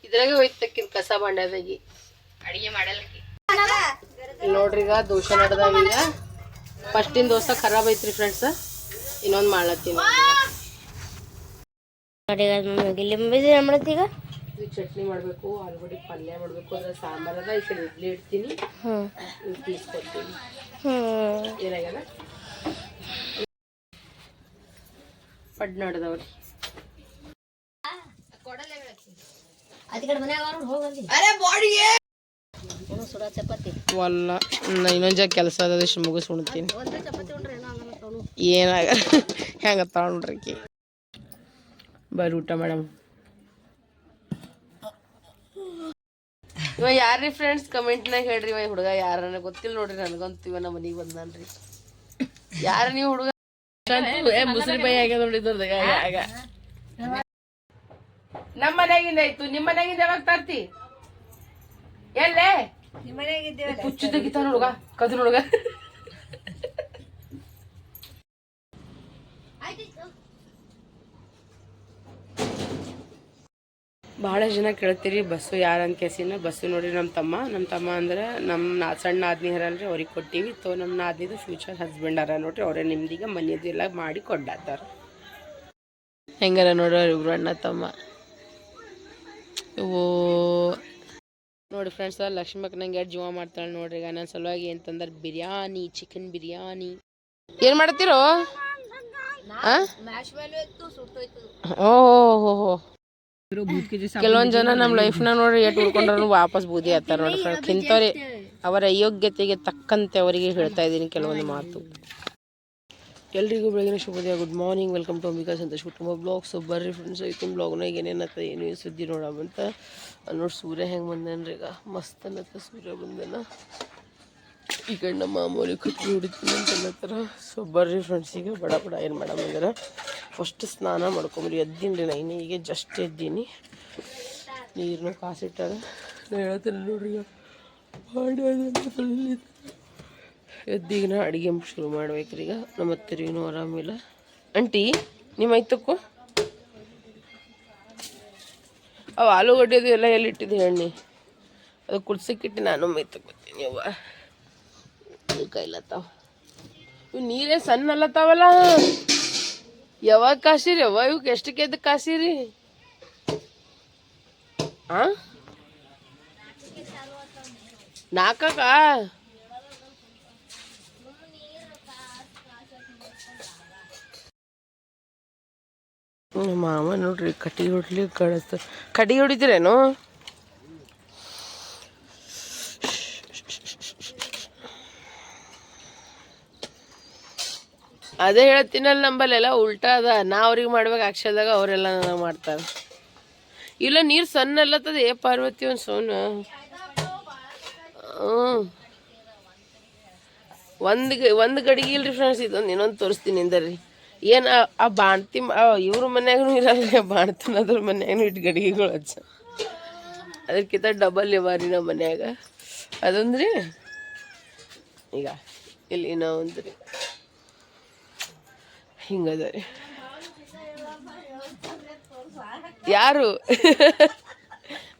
ಇದ್ರಾಗೆ ಹೋಯ್ತಕ್ಕಿನ ಕಸ ಬಂಡದಾಗಿ ಅಡಿಗೆ ಮಾಡಲ್ಲಕಿ ನೋಡ್ರಿ ಈಗ ದೋಸೆ ನಡೆದಾಗ ಈಗ ಫಸ್ಟಿನ ದೋಸೆ ಖರಾಬ್ ಐತ್ರಿ ಫ್ರೆಂಡ್ಸ್ ಇನ್ನೊಂದು ಮಾಡ್ಲತ್ತೀನಿ ಈಗ ಚಟ್ನಿ ಮಾಡಬೇಕು ಆಲೂಗಡ್ಡೆ ಪಲ್ಯ ಮಾಡಬೇಕು ಅದ್ರ ಸಾಂಬಾರ್ ಅದ ಈ ಕಡೆ ಇಡ್ಲಿ ಇಡ್ತೀನಿ ತೀಸ್ಕೊಡ್ತೀನಿ ಏನಾಗ್ಯದ ಪಡ್ ನಡೆದವ್ರಿ ಒಲ್ಲ ಇನ್ನೊಂದ್ ಜಾಗ ಕೆಲಸ ಅದ ಇಷ್ಟು ಮುಗಿಸ್ ಉಣ್ತೀನಿ ಏನಾಗ ಹೆಂಗ ತಗೊಂಡ್ರಿ ಬರ್ರಿ ಊಟ ಮೇಡಮ್ ಇವ ಯಾರ್ರಿ ಫ್ರೆಂಡ್ಸ್ ಕಮೆಂಟ್ನಾಗ ಹೇಳ್ರಿ ಇವ ಹುಡುಗ ಯಾರನ್ನ ಗೊತ್ತಿಲ್ಲ ನೋಡ್ರಿ ನನಗಂತೂ ಇವ ನಮ್ಮ ಮನೆಗೆ ಬಂದಾನ್ರಿ ಯಾರ ನೀವು ಹುಡುಗ ಮುಸ್ರಿ ಬೈ ಆಗ್ಯದ ನೋಡಿದ್ರದ ಆಗ ನಮ್ಮ ಮನ್ಯಾಗಿಂದ ಆಯ್ತು ನಿಮ್ಮ ಮನ್ಯಾಗಿಂದ ಯಾವಾಗ ತರ್ತಿ ಎಲ್ಲೇ ಹುಚ್ಚು ತೆಗಿತಾನ ಹುಡುಗ ಕದ್ರು ಹುಡುಗ ಭಾಳ ಜನ ಕೇಳ್ತೀರಿ ಬಸ್ಸು ಯಾರಂತ ಕೇಸಿನ ಬಸ್ಸು ನೋಡ್ರಿ ನಮ್ಮ ತಮ್ಮ ಅಂದ್ರೆ ನಮ್ಮ ಸಣ್ಣ ನಾದ್ನಿ ಹರಲ್ರಿ ಅವ್ರಿಗೆ ಕೊಟ್ಟಿವಿ ತೋ ನಮ್ಮ ನಾದ್ನಿದು ಫ್ಯೂಚರ್ ಹಸ್ಬೆಂಡ್ ಅರ ನೋಡ್ರಿ ಅವರೇ ನಿಮ್ದೀಗ ಮನೆಯದೆಲ್ಲ ಮಾಡಿ ಕೊಂಡಾತಾರ ಹೆಂಗಾರ ನೋಡ್ರಿ ಇಬ್ರು ಅಣ್ಣ ತಮ್ಮ ಇವು ನೋಡಿ ಫ್ರೆಂಡ್ಸ್ ಲಕ್ಷ್ಮೀಕ್ ನಂಗೆ ಎರಡು ಜೀವ ಮಾಡ್ತಾಳೆ ನೋಡ್ರಿ ಈಗ ನನ್ನ ಸಲುವಾಗಿ ಅಂತಂದ್ರೆ ಬಿರಿಯಾನಿ ಚಿಕನ್ ಬಿರಿಯಾನಿ ಏನು ಮಾಡ್ತೀರೋ ಓಹೋ ಕೆಲವೊಂದ್ ಜನ ನಮ್ಮ ಲೈಫ್ನ ನೋಡ್ರಿ ಎಷ್ಟು ಉಳ್ಕೊಂಡ್ರು ವಾಪಸ್ ಬೂದಿ ಆಗ್ತಾರ ನೋಡ್ರಿ ಫ್ರೆಂಡ್ಸ್ ಇಂಥವ್ರಿ ಅವರ ಅಯೋಗ್ಯತೆಗೆ ತಕ್ಕಂತೆ ಅವರಿಗೆ ಹೇಳ್ತಾ ಇದ್ದೀನಿ ಕೆಲವೊಂದು ಮಾತು ಎಲ್ರಿಗೂ ಬೆಳಗಿನ ಶುಭೋದಯ good morning welcome to Ambika Santosh ಕುಟುಂಬ ಬ್ಲಾಗ್ಸ್ ಬರ್ರಿ ಫ್ರೆಂಡ್ಸ್ ಐತನ ಬ್ಲಾಗ್ನಾಗ ಏನೇನತ್ತ ಏನು ಸುದ್ದಿ ನೋಡಮಂತ ನೋಡಿ ಸೂರ್ಯ ಹೆಂಗೆ ಬಂದನ್ರಿ ಈಗ ಮಸ್ತ್ ಅನ್ನತ್ತ ಸೂರ್ಯ ಬಂದನ ಈ ಕಡೆ ನಮ್ಮ ಮಾಮೂಲಿ ಕಟ್ಟಿ ಹೊಡಿತೀನಿ ಅಂತ ಅನ್ನತ್ತಾರ ಸೊ ಬರ್ರಿ ಫ್ರೆಂಡ್ಸ್ ಈಗ ಬಡ ಏನು ಮೇಡಮ್ ಅಂದ್ರೆ ಫಸ್ಟ್ ಸ್ನಾನ ಮಾಡ್ಕೊಂಬ್ರಿ ಎದ್ದೀನಿ ರೀ ನಾನು ಈಗ ಜಸ್ಟ್ ಎದ್ದೀನಿ ನೀರನ್ನು ಕಾಸಿಟ್ಟಾರ ನಾನು ಹೇಳ್ತೀನಿ ನೋಡ್ರಿ ಎದ್ದೀಗ ನಾ ಅಡುಗೆ ಶುರು ಮಾಡ್ಬೇಕ್ರಿ ಈಗ ನಮ್ಮ ಅತ್ತರಿಗೂ ಆರಾಮಿಲ್ಲ ಅಂಟಿ ನಿಮ್ಮ ಐತಕ್ಕೂ ಅವು ಆಲೂಗಡ್ಡೆದು ಎಲ್ಲ ಎಲ್ಲಿಟ್ಟಿದ್ದೆ ಎಣ್ಣೆ ಅದು ಕುಡ್ಸಕ್ಕಿಟ್ಟು ನಾನು ಮೈತಕ್ಕೊತೀನಿ ಅವ್ವ ಕೈಲತ್ತಾವ ಇವು ನೀರೇ ಸಣ್ಣ ಅಲ್ಲತ್ತಾವಲ್ಲ ಯಾವಾಗ ಕಾಸಿರಿ ಅವ್ವ ಇವಕ್ಕೆ ಎಷ್ಟಕ್ಕೆ ಎದ್ದು ಕಾಸಿರಿ ನಾಲ್ಕಕ್ಕ ಮಾಮ ನೋಡ್ರಿ ಕಟ್ಟಿಗೆ ಹೊಡ್ಲಿಕ್ಕೆ ಕಳಿಸ್ತಾರೆ ಕಟ್ಟಿಗೆ ಹೊಡಿತೀರೇನು ಅದೇ ಹೇಳ್ತೀನಲ್ಲ ನಂಬಲ್ಲೆಲ್ಲ ಉಲ್ಟಾ ಅದ ನಾ ಅವ್ರಿಗೆ ಮಾಡ್ಬೇಕು ಅಕ್ಷರದಾಗ ಅವರೆಲ್ಲ ನನಗೆ ಮಾಡ್ತಾರೆ ಇಲ್ಲ ನೀರು ಸಣ್ಣ ಅಲ್ಲತ್ತದ ಏ ಪಾರ್ವತಿ ಒಂದು ಸೋನು ಒಂದು ಗಡಿಗೆ ಇಲ್ರಿ ಫ್ರೆಂಡ್ಸ್ ಇದೊಂದು ಇನ್ನೊಂದು ತೋರಿಸ್ತೀನಿ ಇಂದರಿ ಏನು ಆ ಬಾಣ್ತಿ ಇವ್ರ ಮನ್ಯಾಗೂ ಇರಲ್ಲ ಬಾಣ್ತನ ಅದ್ರ ಮನ್ಯಾಗೂ ಇಟ್ಟು ಗಡಿಗೆಗಳು ಹಚ್ಚ ಅದಕ್ಕಿಂತ ಡಬಲ್ ಇವಾರಿ ನಮ್ಮ ಮನ್ಯಾಗ ಅದಂದ್ರಿ ಈಗ ಇಲ್ಲಿ ನಾವು ಅಂದ್ರಿ ಹಿಂಗದ ರೀ ಯಾರು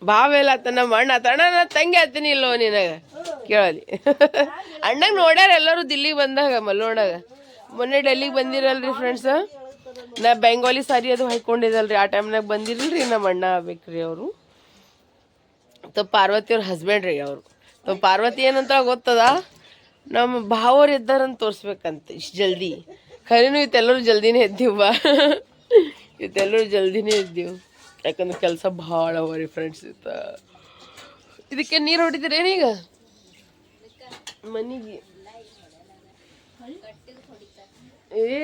ಭಾವೆಲ್ಲ ಆತ ನಮ್ಮ ಅಣ್ಣ ಅಣ್ಣ ನಾ ತಂಗಿ ಆತೀನಿ ಇಲ್ಲೋ ನಿನಗೆ ಕೇಳಲಿ ಅಣ್ಣಗೆ ನೋಡ್ಯಾರ ಎಲ್ಲರೂ ದಿಲ್ಲಿಗೆ ಬಂದಾಗ ಮಲ್ಲೋಣಾಗ ಮೊನ್ನೆ ಡೆಲ್ಲಿಗೆ ಬಂದಿರಲ್ರಿ ಫ್ರೆಂಡ್ಸ್ ನಾ ಬೆಂಗಾಲಿ ಸಾರಿ ಅದು ಹಾಕೊಂಡಿದ್ದಲ್ರಿ ಆ ಟೈಮ್ನಾಗ ಬಂದಿರಲ್ರಿ ನಮ್ಮ ಅಣ್ಣ ಆಗ್ಬೇಕ್ರಿ ಅವರು ಪಾರ್ವತಿ ಅವ್ರ ಹಸ್ಬೆಂಡ್ ರೀ ಅವರು ಪಾರ್ವತಿ ಏನಂತ ಗೊತ್ತದ ನಮ್ಮ ಭಾವವ್ರು ಇದ್ದಾರಂತ ತೋರಿಸ್ಬೇಕಂತ ಇಷ್ಟು ಜಲ್ದಿ ಖರೇನು ಇವತ್ತೆಲ್ಲರೂ ಜಲ್ದಿನೇ ಎದ್ದೀವ ಇವತ್ತೆಲ್ಲರೂ ಜಲ್ದಿನೇ ಇದ್ದೀವಿ ಯಾಕಂದ್ರೆ ಕೆಲಸ ಭಾಳ ಅವ ರೀ ಫ್ರೆಂಡ್ಸ್ ಇದಕ್ಕೆ ನೀರು ಹೊಡಿತೀರೇನೀಗ ಮನೆಗೆ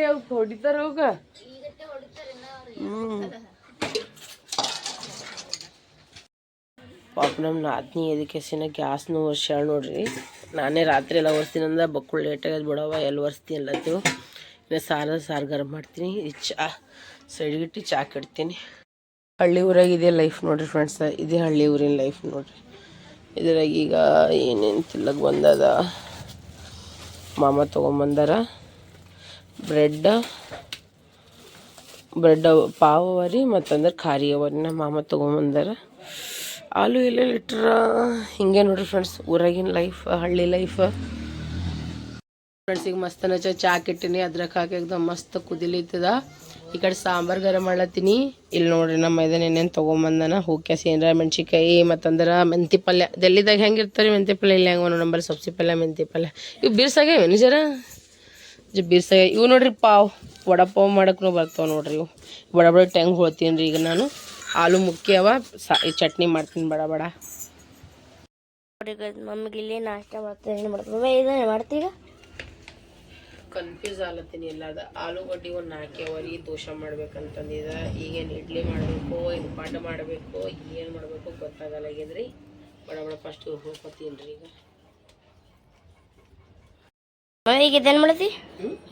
ಅವ್ಕೆ ಹೊಡಿತಾರ ಹೋಗ ಪಾಪ ನಮ್ಮ ನಾದ್ನಿ ಎದಕ್ಕೆ ಗ್ಯಾಸ್ನು ಒರ್ಸ್ಯಾಳ ನೋಡ್ರಿ ನಾನೇ ರಾತ್ರಿ ಎಲ್ಲ ಒರೆಸ್ತೀನಿ ಅಂದ್ರೆ ಬಕ್ಕುಳು ಲೇಟಾಗಿ ಬಿಡವ ಎಲ್ಲಿ ಒರೆಸ್ತೀನಿ ಎಲ್ಲತ್ತೀವಿ ಇನ್ನು ಸಾರು ಗರಂ ಮಾಡ್ತೀನಿ ಈ ಚಾ ಸೈಡ್ಗಿಟ್ಟು ಚಾ ಕೆಡ್ತೀನಿ ಹಳ್ಳಿ ಊರಾಗ ಇದೇ ಲೈಫ್ ನೋಡ್ರಿ ಫ್ರೆಂಡ್ಸ್ ಇದೇ ಹಳ್ಳಿ ಊರಿನ ಲೈಫ್ ನೋಡ್ರಿ ಇದ್ರಾಗ ಈಗ ಏನೇನು ತಿಲ್ಲಕ್ ಬಂದದ ಮಾಮ ತೊಗೊಂಬಂದಾರ ಬ್ರೆಡ್ ಪಾವ್ ಅವ ರೀ ಮತ್ತಂದ್ರೆ ಖಾರಿ ಅವ ರೀ ನಮ್ಮ ಮಾಮ ತೊಗೊಂಬಂದಾರ ಆಲೂ ಎಲ್ಲೆಲ್ಲಿ ಇಟ್ರ ಹಿಂಗೆ ನೋಡ್ರಿ ಫ್ರೆಂಡ್ಸ್, ಊರಾಗಿನ ಲೈಫ್, ಹಳ್ಳಿ ಲೈಫ್ ಫ್ರೆಂಡ್ಸ್. ಈಗ ಮಸ್ತ್ ಚಾ ಕಿಟ್ಟಿನಿ, ಅದ್ರಕ್ಕೆ ಹಾಕಿ ಎಕ್ದಮ್ ಮಸ್ತ್ ಕುದಿಲಿತ್ತದ. ಈ ಕಡೆ ಸಾಂಬಾರು ಗರಂ ಮಾಡ್ಲತ್ತೀನಿ. ಇಲ್ಲಿ ನೋಡ್ರಿ ನಮ್ಮ ಮೈದಾನ ಏನೇನು ತೊಗೊಂಬಂದನ, ಹೂಕ್ಯಾಸಿ ಏನಾರ ಮೆಣ್ಸಿಕಾಯಿ ಮತ್ತಂದ್ರೆ ಮೆಂತಿ ಪಲ್ಯ. ಡೆಲ್ಲಿದಾಗ ಹೆಂಗೆ ಇರ್ತಾರೆ ಮೆಂತಿ ಪಲ್ಯ, ಇಲ್ಲಿ ಹೆಂಗೆ ನಂಬಲ್ಲಿ ಸಬ್ಸಿ ಪಲ್ಯ ಮೆಂತಿ ಪಲ್ಯ. ಇವು ಬೀರ್ಸಾಗ್ಯಾವ ನಿಜರ ಬೀರ್ಸಾಗ. ಇವು ನೋಡ್ರಿ ಪಾವ್, ವಡಪಾವ್ ಮಾಡಕ್ಕೂ ಬರ್ತಾವೆ ನೋಡ್ರಿ. ಇವು ಬಡ ಬಡ ಟೆಂಗ್ ಹೋಳ್ತೀನಿ ರೀ. ಈಗ ನಾನು ಆಲೂ ಮುಖ್ಯವ ಚಟ್ನಿ ಮಾಡ್ತೀನಿ ಬಡ ಬಡ. ಮಮ್ಮಿಗೆ ಇಲ್ಲಿ ನಾಷ್ಟ ಮಾಡ್ತೀನಿ, ಏನು ಮಾಡ್ತೀನಿ ಇದನ್ನೇ ಮಾಡ್ತೀಗ. ಕನ್ಫ್ಯೂಸ್ ಆಗ್ಲತ್ತೀನಿ ಎಲ್ಲದ. ಆಲೂಗಡ್ಡೆ ಒಂದು ಹಾಕ್ಯಾವರಿ ದೋಸೆ ಮಾಡ್ಬೇಕಂತಂದಿದ. ಈಗೇನು ಇಡ್ಲಿ ಮಾಡಬೇಕು, ಏನು ಪಾಠ ಮಾಡಬೇಕು, ಏನು ಮಾಡಬೇಕು ಗೊತ್ತಾಗಲ್ಲಾಗ್ಯದ್ರಿ. ಬಡ ಬಡ ಫಸ್ಟ್ ಹೋಗ್ಕೊತೀನಿ ರೀ. ಈಗ ಇದೇನು ಮಾಡ್ತಿ,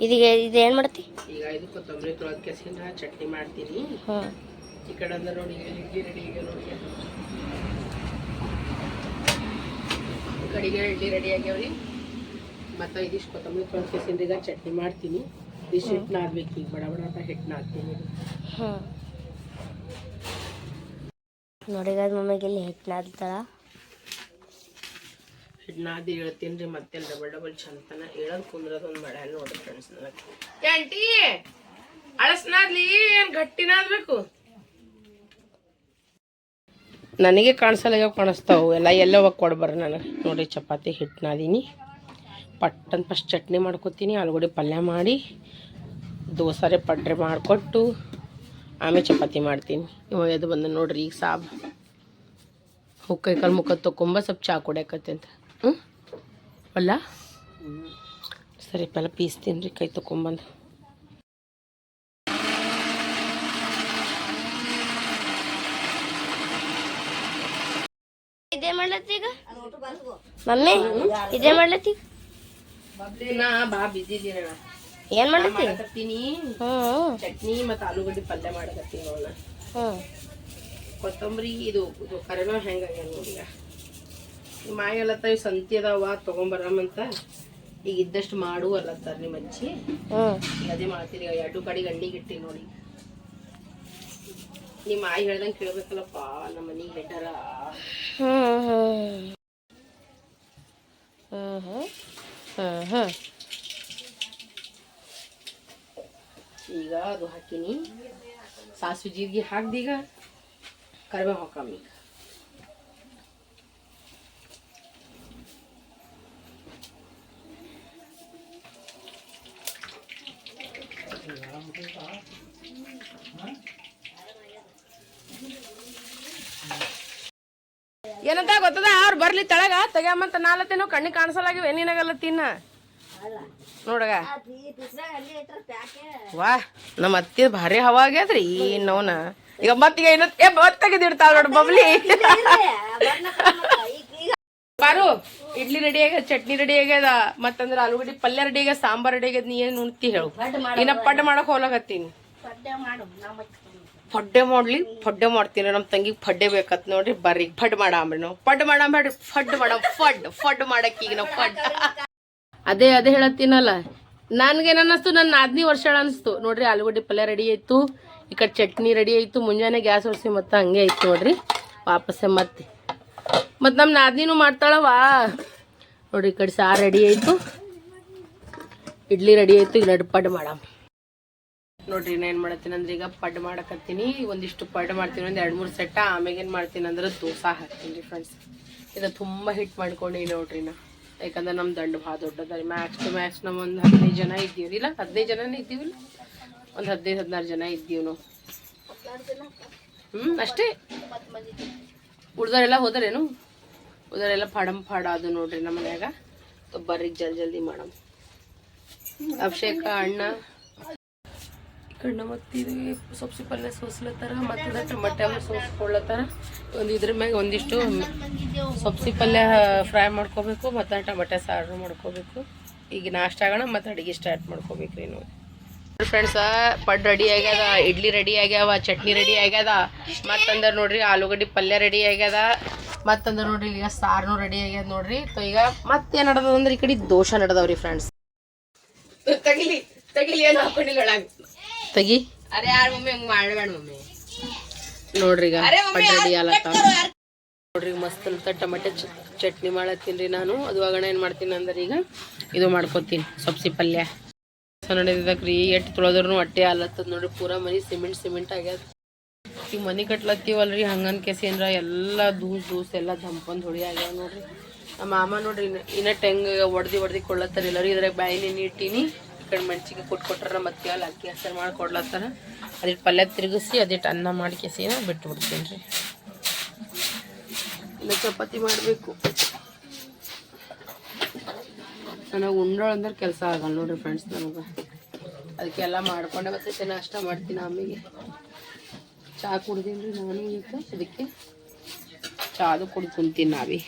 ಇದೀಗ ಇದೇನು ಮಾಡ್ತಿ? ಈಗ ಇದು ಕೊತ್ತಂಬರಿ ತೊಳೆದು ಕೆಸಿಂದ ಚಟ್ನಿ ಮಾಡ್ತೀನಿ. ಈ ಕಡೆ ಅಂದ್ರೆ ನೋಡಿ ಇಡ್ಲಿ ರೆಡಿ ಈಗ ನೋಡಿ. ಈ ಕಡೆಗೆ ಇಡ್ಲಿ ರೆಡಿ ಆಗ್ಯಾವ್ರಿ. ಮತ್ತು ಇದಿಷ್ಟು ಕೊತ್ತಂಬರಿ ತೊಳೆದು ಕೆಸಿಂದ ಈಗ ಚಟ್ನಿ ಮಾಡ್ತೀನಿ. ಇದಿಷ್ಟು ಹಿಟ್ಟು ನಾದ್ಬೇಕು. ಈಗ ಬಡ ಬಡ ಅಂತ ಹಿಟ್ಟು ನಾದ್ತೀನಿ. ನೋಡಿ ಮಮ್ಮಿಗೆ ಇಲ್ಲಿ ಹಿಟ್ಟು ನಾದ್ತಾಳ. ಹಿಟ್ಟು ನಾದಿ ಹೇಳ್ತೀನಿ ರೀ. ಮತ್ತೆ ಡಬಲ್ ಡಬಲ್ ಚಂತನ ಹೇಳೋದು ಕುಂದ್ರದ ಒಂದು ಮಳೆ ನೋಡ್ರಿ ಫ್ರೆಂಡ್ಸ್. ನನಗೆ ಆಂಟಿ ಅಳಸ್ನಾದ್ಲಿ ಏನು ಗಟ್ಟಿನಾದ್ಬೇಕು? ನನಗೆ ಕಾಣಿಸಲ್ಲ ಕಾಣಿಸ್ತಾವು ಎಲ್ಲ ಎಲ್ಲವಾಗ ಕೊಡ್ಬಾರ ನನಗೆ. ನೋಡಿ ಚಪಾತಿ ಹಿಟ್ಟು ನಾದೀನಿ. ಪಟ್ಟಂತ ಫಸ್ಟ್ ಚಟ್ನಿ ಮಾಡ್ಕೊತೀನಿ, ಆಲೂಗಡ್ಡೆ ಪಲ್ಯ ಮಾಡಿ ದೋಸೆ ಪಡ್ರೆ ಮಾಡಿಕೊಟ್ಟು ಆಮೇಲೆ ಚಪಾತಿ ಮಾಡ್ತೀನಿ. ಇವಾಗ ಎದು ಬಂದು ನೋಡ್ರಿ. ಈಗ ಸಾಬ್ ಕೈ ಕಾಲು ಮುಖ ತೊಗೊಂಬ ಸ್ವಲ್ಪ ಚಾ ಕುಡಿಯಕತ್ತೆ ಅಂತ. ಅಲ್ಲ ಸರಿ ಪೆಲ್ಲ ಪೀಸ್ತೀನಿ ರೀ, ಕೈ ತೊಗೊಂಬಂದು. ಇದೇ ಮಾಡ್ಲತ್ತಿ ಈಗ ಮಮ್ಮಿ, ಇದೇ ಮಾಡ್ಲತ್ತಿ? ಬಾ ಬಿದ್ದಿದ್ದೀನ. ಏನ್ ಮಾಡ್ಲತ್ತಿ? ಚಟ್ನಿ ಮತ್ತು ಆಲೂಗಡ್ಡೆ ಪಲ್ಯ ಮಾಡಕತ್ತೀನಿ ಅವನ್ನ. ಕೊತ್ತಂಬರಿ ಇದು ಕರಿಬೇವು ಹೆಂಗಾಗ್ಯಾವ ನೋಡಿ. ಈಗ ಮಾಯ ಅಲ್ಲತ್ತ ಇವು ಸಂತಿ ಅದಾವ ತೊಗೊಂಬರಮಂತ ಈಗ ಇದ್ದಷ್ಟು ಮಾಡು ಅಲ್ಲತ್ತಾರ ನಿಮ್ಮ ಅಜ್ಜಿ. ಅದೇ ಮಾಡ್ತೀರಿ. ಎರಡು ಕಡೆಗೆ ಎಣ್ಣಿಗೆ ಇಟ್ಟಿ ನೋಡಿ. ನಿಮ್ಮ ಆಯಿ ಹೇಳ್ದಂಗೆ ಕೇಳ್ಬೇಕಲ್ಲಪ್ಪ, ನಮ್ಮ ಮನೆಗೆ ಹೆಡ್ಡರ. ಈಗ ಅದು ಹಾಕಿನಿ. ಸಾಸಿವೆ ಜೀರಿಗೆ ಹಾಕ್ದೀಗ ಕರಿಬೇವು ಹಾಕಮ್ಮ. ಈಗ ಏನಂತ ಗೊತ್ತದ, ಅವ್ರು ಬರ್ಲಿ ತಳಗ ತೆಗ್ಯಾಮಂತ ನಾಲತ್ತೇನೋ ಕಣ್ಣಿಗೆ ಕಾಣಿಸಲಾಗಿವೆ. ಏನೇನಾಗಲ್ಲತ್ತಿನ ನೋಡಗ. ವಾ ನಮ್ಮ ಅತ್ತಿ ಭಾರಿ ಹವಾ ಆಗ್ಯದ್ರಿ ನೋನ. ಈಗ ಮತ್ತೀಗ ತೆಗೆದಿಡ್ತಾಳ ನೋಡ್ ಬಬ್ಲಿ. ಬಾರು ಇಡ್ಲಿ ರೆಡಿ ಆಗ್ಯದ, ಚಟ್ನಿ ರೆಡಿ ಆಗ್ಯದ, ಮತ್ತಂದ್ರ ಆಲೂಗಡ್ಡೆ ಪಲ್ಯ ರೆಡಿ ಆಗ್ಯದ, ಸಾಂಬಾರ್ ರೆಡಿ ಆಗ್ಯದ. ನೀ ಏನ್ ಉಣ್ತಿ ಹೇಳು? ಇನ್ನ ಪಡ್ಡೆ ಮಾಡಕ್ ಹೋಗ್ಲಾಕತ್ತೀನಿ. ಪಡ್ಡೆ ಮಾಡ್ತೀನಿ. ನಮ್ಮ ತಂಗಿಗೆ ಪಡ್ಡೆ ಬೇಕತ್ ನೋಡ್ರಿ. ಬರ್ರಿ ಫಡ್ ಮಾಡಾಮ್ರಿ. ನಾವು ಪಡ್ ಮಾಡಾಮ್ರಿ. ಫಡ್ ಮಾಡಮ್. ಫಡ್ ಮಾಡಕ್ ಈಗ ನಾವು ಫಡ್. ಅದೇ ಹೇಳತ್ತೀನಲ್ಲ, ನನ್ಗೇನ್ ಅನ್ನಿಸ್ತು, ನನ್ನ 14 ವರ್ಷ ಅನಿಸ್ತು ನೋಡ್ರಿ. ಆಲೂಗಡ್ಡೆ ಪಲ್ಯ ರೆಡಿ ಆಯ್ತು, ಈ ಕಡೆ ಚಟ್ನಿ ರೆಡಿ ಆಯ್ತು. ಮುಂಜಾನೆ ಗ್ಯಾಸ್ ಹೊಡ್ಸಿ ಮತ್ತೆ ಹಂಗೆ ಆಯ್ತು ನೋಡ್ರಿ. ವಾಪಸ್ಸೆ ಮತ್ತೆ ನಮ್ಮ ನಾದಿನೂ ಮಾಡ್ತಾಳವಾ ನೋಡ್ರಿ. ಈ ಕಡೆ ಸಾರು ರೆಡಿ ಆಯ್ತು, ಇಡ್ಲಿ ರೆಡಿ ಆಯ್ತು. ಈಗ ನಡು ಪಡ್ ಮಾಡಮ್ ನೋಡ್ರಿ. ನಾನು ಏನು ಮಾಡತ್ತೀನಿ ಅಂದ್ರೆ ಈಗ ಪಡ್ ಮಾಡಕತ್ತೀನಿ. ಒಂದಿಷ್ಟು ಪಡ್ ಮಾಡ್ತೀನಿ, ಒಂದು 2-3 ಸೆಟ್ಟ. ಆಮೇಲೆ ಏನು ಮಾಡ್ತೀನಿ ಅಂದ್ರೆ ದೋಸೆ ಹಾಕ್ತೀನಿ ರೀ ಫ್ರೆಂಡ್ಸ್. ಇದು ತುಂಬ ಹಿಟ್ ಮಾಡ್ಕೊಂಡು ನೋಡ್ರಿ ನಾ. ಯಾಕಂದ್ರೆ ನಮ್ಮ ದಂಡು ಭಾಳ ದೊಡ್ಡದ. ಮ್ಯಾಕ್ಸ್ ಟು ಮ್ಯಾಕ್ಸ್ ನಾವು ಒಂದು 15 ಜನ ಇದ್ದೀವಿ. ಇಲ್ಲ 15 ಜನನೇ ಇದ್ದೀವಿಲ್ಲ, ಒಂದು 15-16 ಜನ ಇದ್ದೀವಿ ನಾವು. ಅಷ್ಟೇ. ಉಳ್ದವರೆಲ್ಲ ಹೋದರೇನು? ಉಳ್ದವರೆಲ್ಲ ಫಾಡ ಅದು ನೋಡ್ರಿ ನಮ್ಮ ಮನ್ಯಾಗ. ಬರ್ರಿಗೆ ಜಲ್ದಿ ಮಾಡಮ್. ಅಭಿಷೇಕ ಅಣ್ಣ ಕಣ್ಣ ಮತ್ತು ಇದಕ್ಕೆ ಸೊಪ್ಪು ಪಲ್ಯ ಸೋಸ್ಲತ್ತಾರ, ಮತ್ತು ಟೊಮೆಟೊ ಸೋಸ್ಕೊಳ್ಳತ್ತಾರ. ಒಂದು ಇದ್ರ ಮ್ಯಾಗ ಒಂದಿಷ್ಟು ಸೊಪ್ಪು ಪಲ್ಯ ಫ್ರೈ ಮಾಡ್ಕೋಬೇಕು, ಮತ್ತು ಟೊಮೆಟೊ ಸಾರು ಮಾಡ್ಕೋಬೇಕು. ಈಗ ನಾಷ್ಟ ಆಗೋಣ, ಮತ್ತು ಅಡುಗೆ ಸ್ಟಾರ್ಟ್ ಮಾಡ್ಕೋಬೇಕ್ರಿ ನಾವು. ಫ್ರೆಂಡ್ಸ ಪಡ್ ರೆಡಿ ಆಗ್ಯದ, ಇಡ್ಲಿ ರೆಡಿ ಆಗ್ಯಾವ, ಚಟ್ನಿ ರೆಡಿ ಆಗ್ಯದ, ಮತ್ತಂದ್ರೆ ನೋಡ್ರಿ ಆಲೂಗಡ್ಡೆ ಪಲ್ಯ ರೆಡಿ ಆಗ್ಯದ, ಮತ್ತಂದ್ರೆ ನೋಡ್ರಿ ಈಗ ಸಾರು ರೆಡಿ ಆಗ್ಯದ ನೋಡ್ರಿ. ಈಗ ಮತ್ತೇನು ನಡ್ದದ ಅಂದ್ರೆ ಈ ಕಡೆ ದೋಸೆ ನಡ್ದವ್ರಿ ಫ್ರೆಂಡ್ಸ್. ತಗಿಲಿ ಏನು ಹಾಕೊಂಡಿಲ್ಲ ಒಳಗೆ ತೆಗಿ. ಅರೆ ಯಾರ ಮಮ್ಮಿ ಹಂಗೆ ಮಾಡಬೇಡ ಮಮ್ಮಿ. ನೋಡ್ರಿ ಈಗ ಪಡ್ ರೆಡಿ ಆಲತ್ತಾವ. ನೋಡ್ರಿ ಮಸ್ತ್ ಅಂತ ಟೊಮೆಟೊ ಚಟ್ನಿ ಮಾಡತ್ತೀನಿ ನಾನು. ಅದು ಆಗಣ ಏನು ಮಾಡ್ತೀನಿ ಅಂದ್ರೆ ಈಗ ಇದು ಮಾಡ್ಕೊತೀನಿ ಸಬ್ಸಿ ಪಲ್ಯ ನಡೆದಿದ್ದಕ್ರಿ. ಎಟ್ಟು ತೊಳೆದ್ರೂ ಹೊಟ್ಟೆ ಹಾಲತ್ತದ ನೋಡ್ರಿ. ಪೂರಾ ಮನೆ ಸಿಮೆಂಟ್ ಆಗ್ಯದ. ಈಗ ಮನೆ ಕಟ್ಲತ್ತೀವಲ್ರಿ ಹಂಗನ್ ಕೆಸಿ ಏನ್ರ ಎಲ್ಲ ದೂಸ್ ಎಲ್ಲ ದಂಪಂದು ಹೊಡಿ ಆಗ್ಯಾವ ನೋಡ್ರಿ. ನಮ್ಮ ಮಾಮ ನೋಡ್ರಿ ಇನ್ನ ಟೆಂಗ್ ಒಡ್ದಿ ಕೊಡ್ಲತ್ತಾರ ಎಲ್ಲರೂ. ಇದ್ರಾಗ ಬಾಯಿನ ಇಟ್ಟೀನಿ. ಈ ಕಡೆ ಮೆಣಸಿಗೆ ಕೊಟ್ಕೊಟ್ರ ಮತ್ತೆ ಅಲ್ಲಿ ಅಕ್ಕಿ ಹಸರು ಮಾಡಿ ಕೊಡ್ಲತ್ತಾರ. ಅದಿಟ್ಟು ಪಲ್ಯ ತಿರುಗಿಸಿ ಅದಿಟ್ಟು ಅನ್ನ ಮಾಡಿ ಕೆಸಿನ ಬಿಟ್ಟು ಬಿಡ್ತೀನಿ ರೀ. ಇಲ್ಲ ಚಪಾತಿ ಮಾಡಬೇಕು. ನನಗೆ ಉಂಡೋಳು ಅಂದ್ರೆ ಕೆಲಸ ಆಗಲ್ಲ ನೋಡ್ರಿ ಫ್ರೆಂಡ್ಸ್. ನನಗೆ ಅದಕ್ಕೆಲ್ಲ ಮಾಡ್ಕೊಂಡೆ ಮತ್ತೆ ನಾಷ್ಟ ಮಾಡ್ತೀನಿ. ಆಮೇಲೆ ಚಹಾ ಕುಡ್ದೀನಿ ರೀ ನಾನು. ಈಗ ಅದಕ್ಕೆ ಚಾದು ಕುಡ್ದು ಕುಂತೀನಿ ನಾವೇ.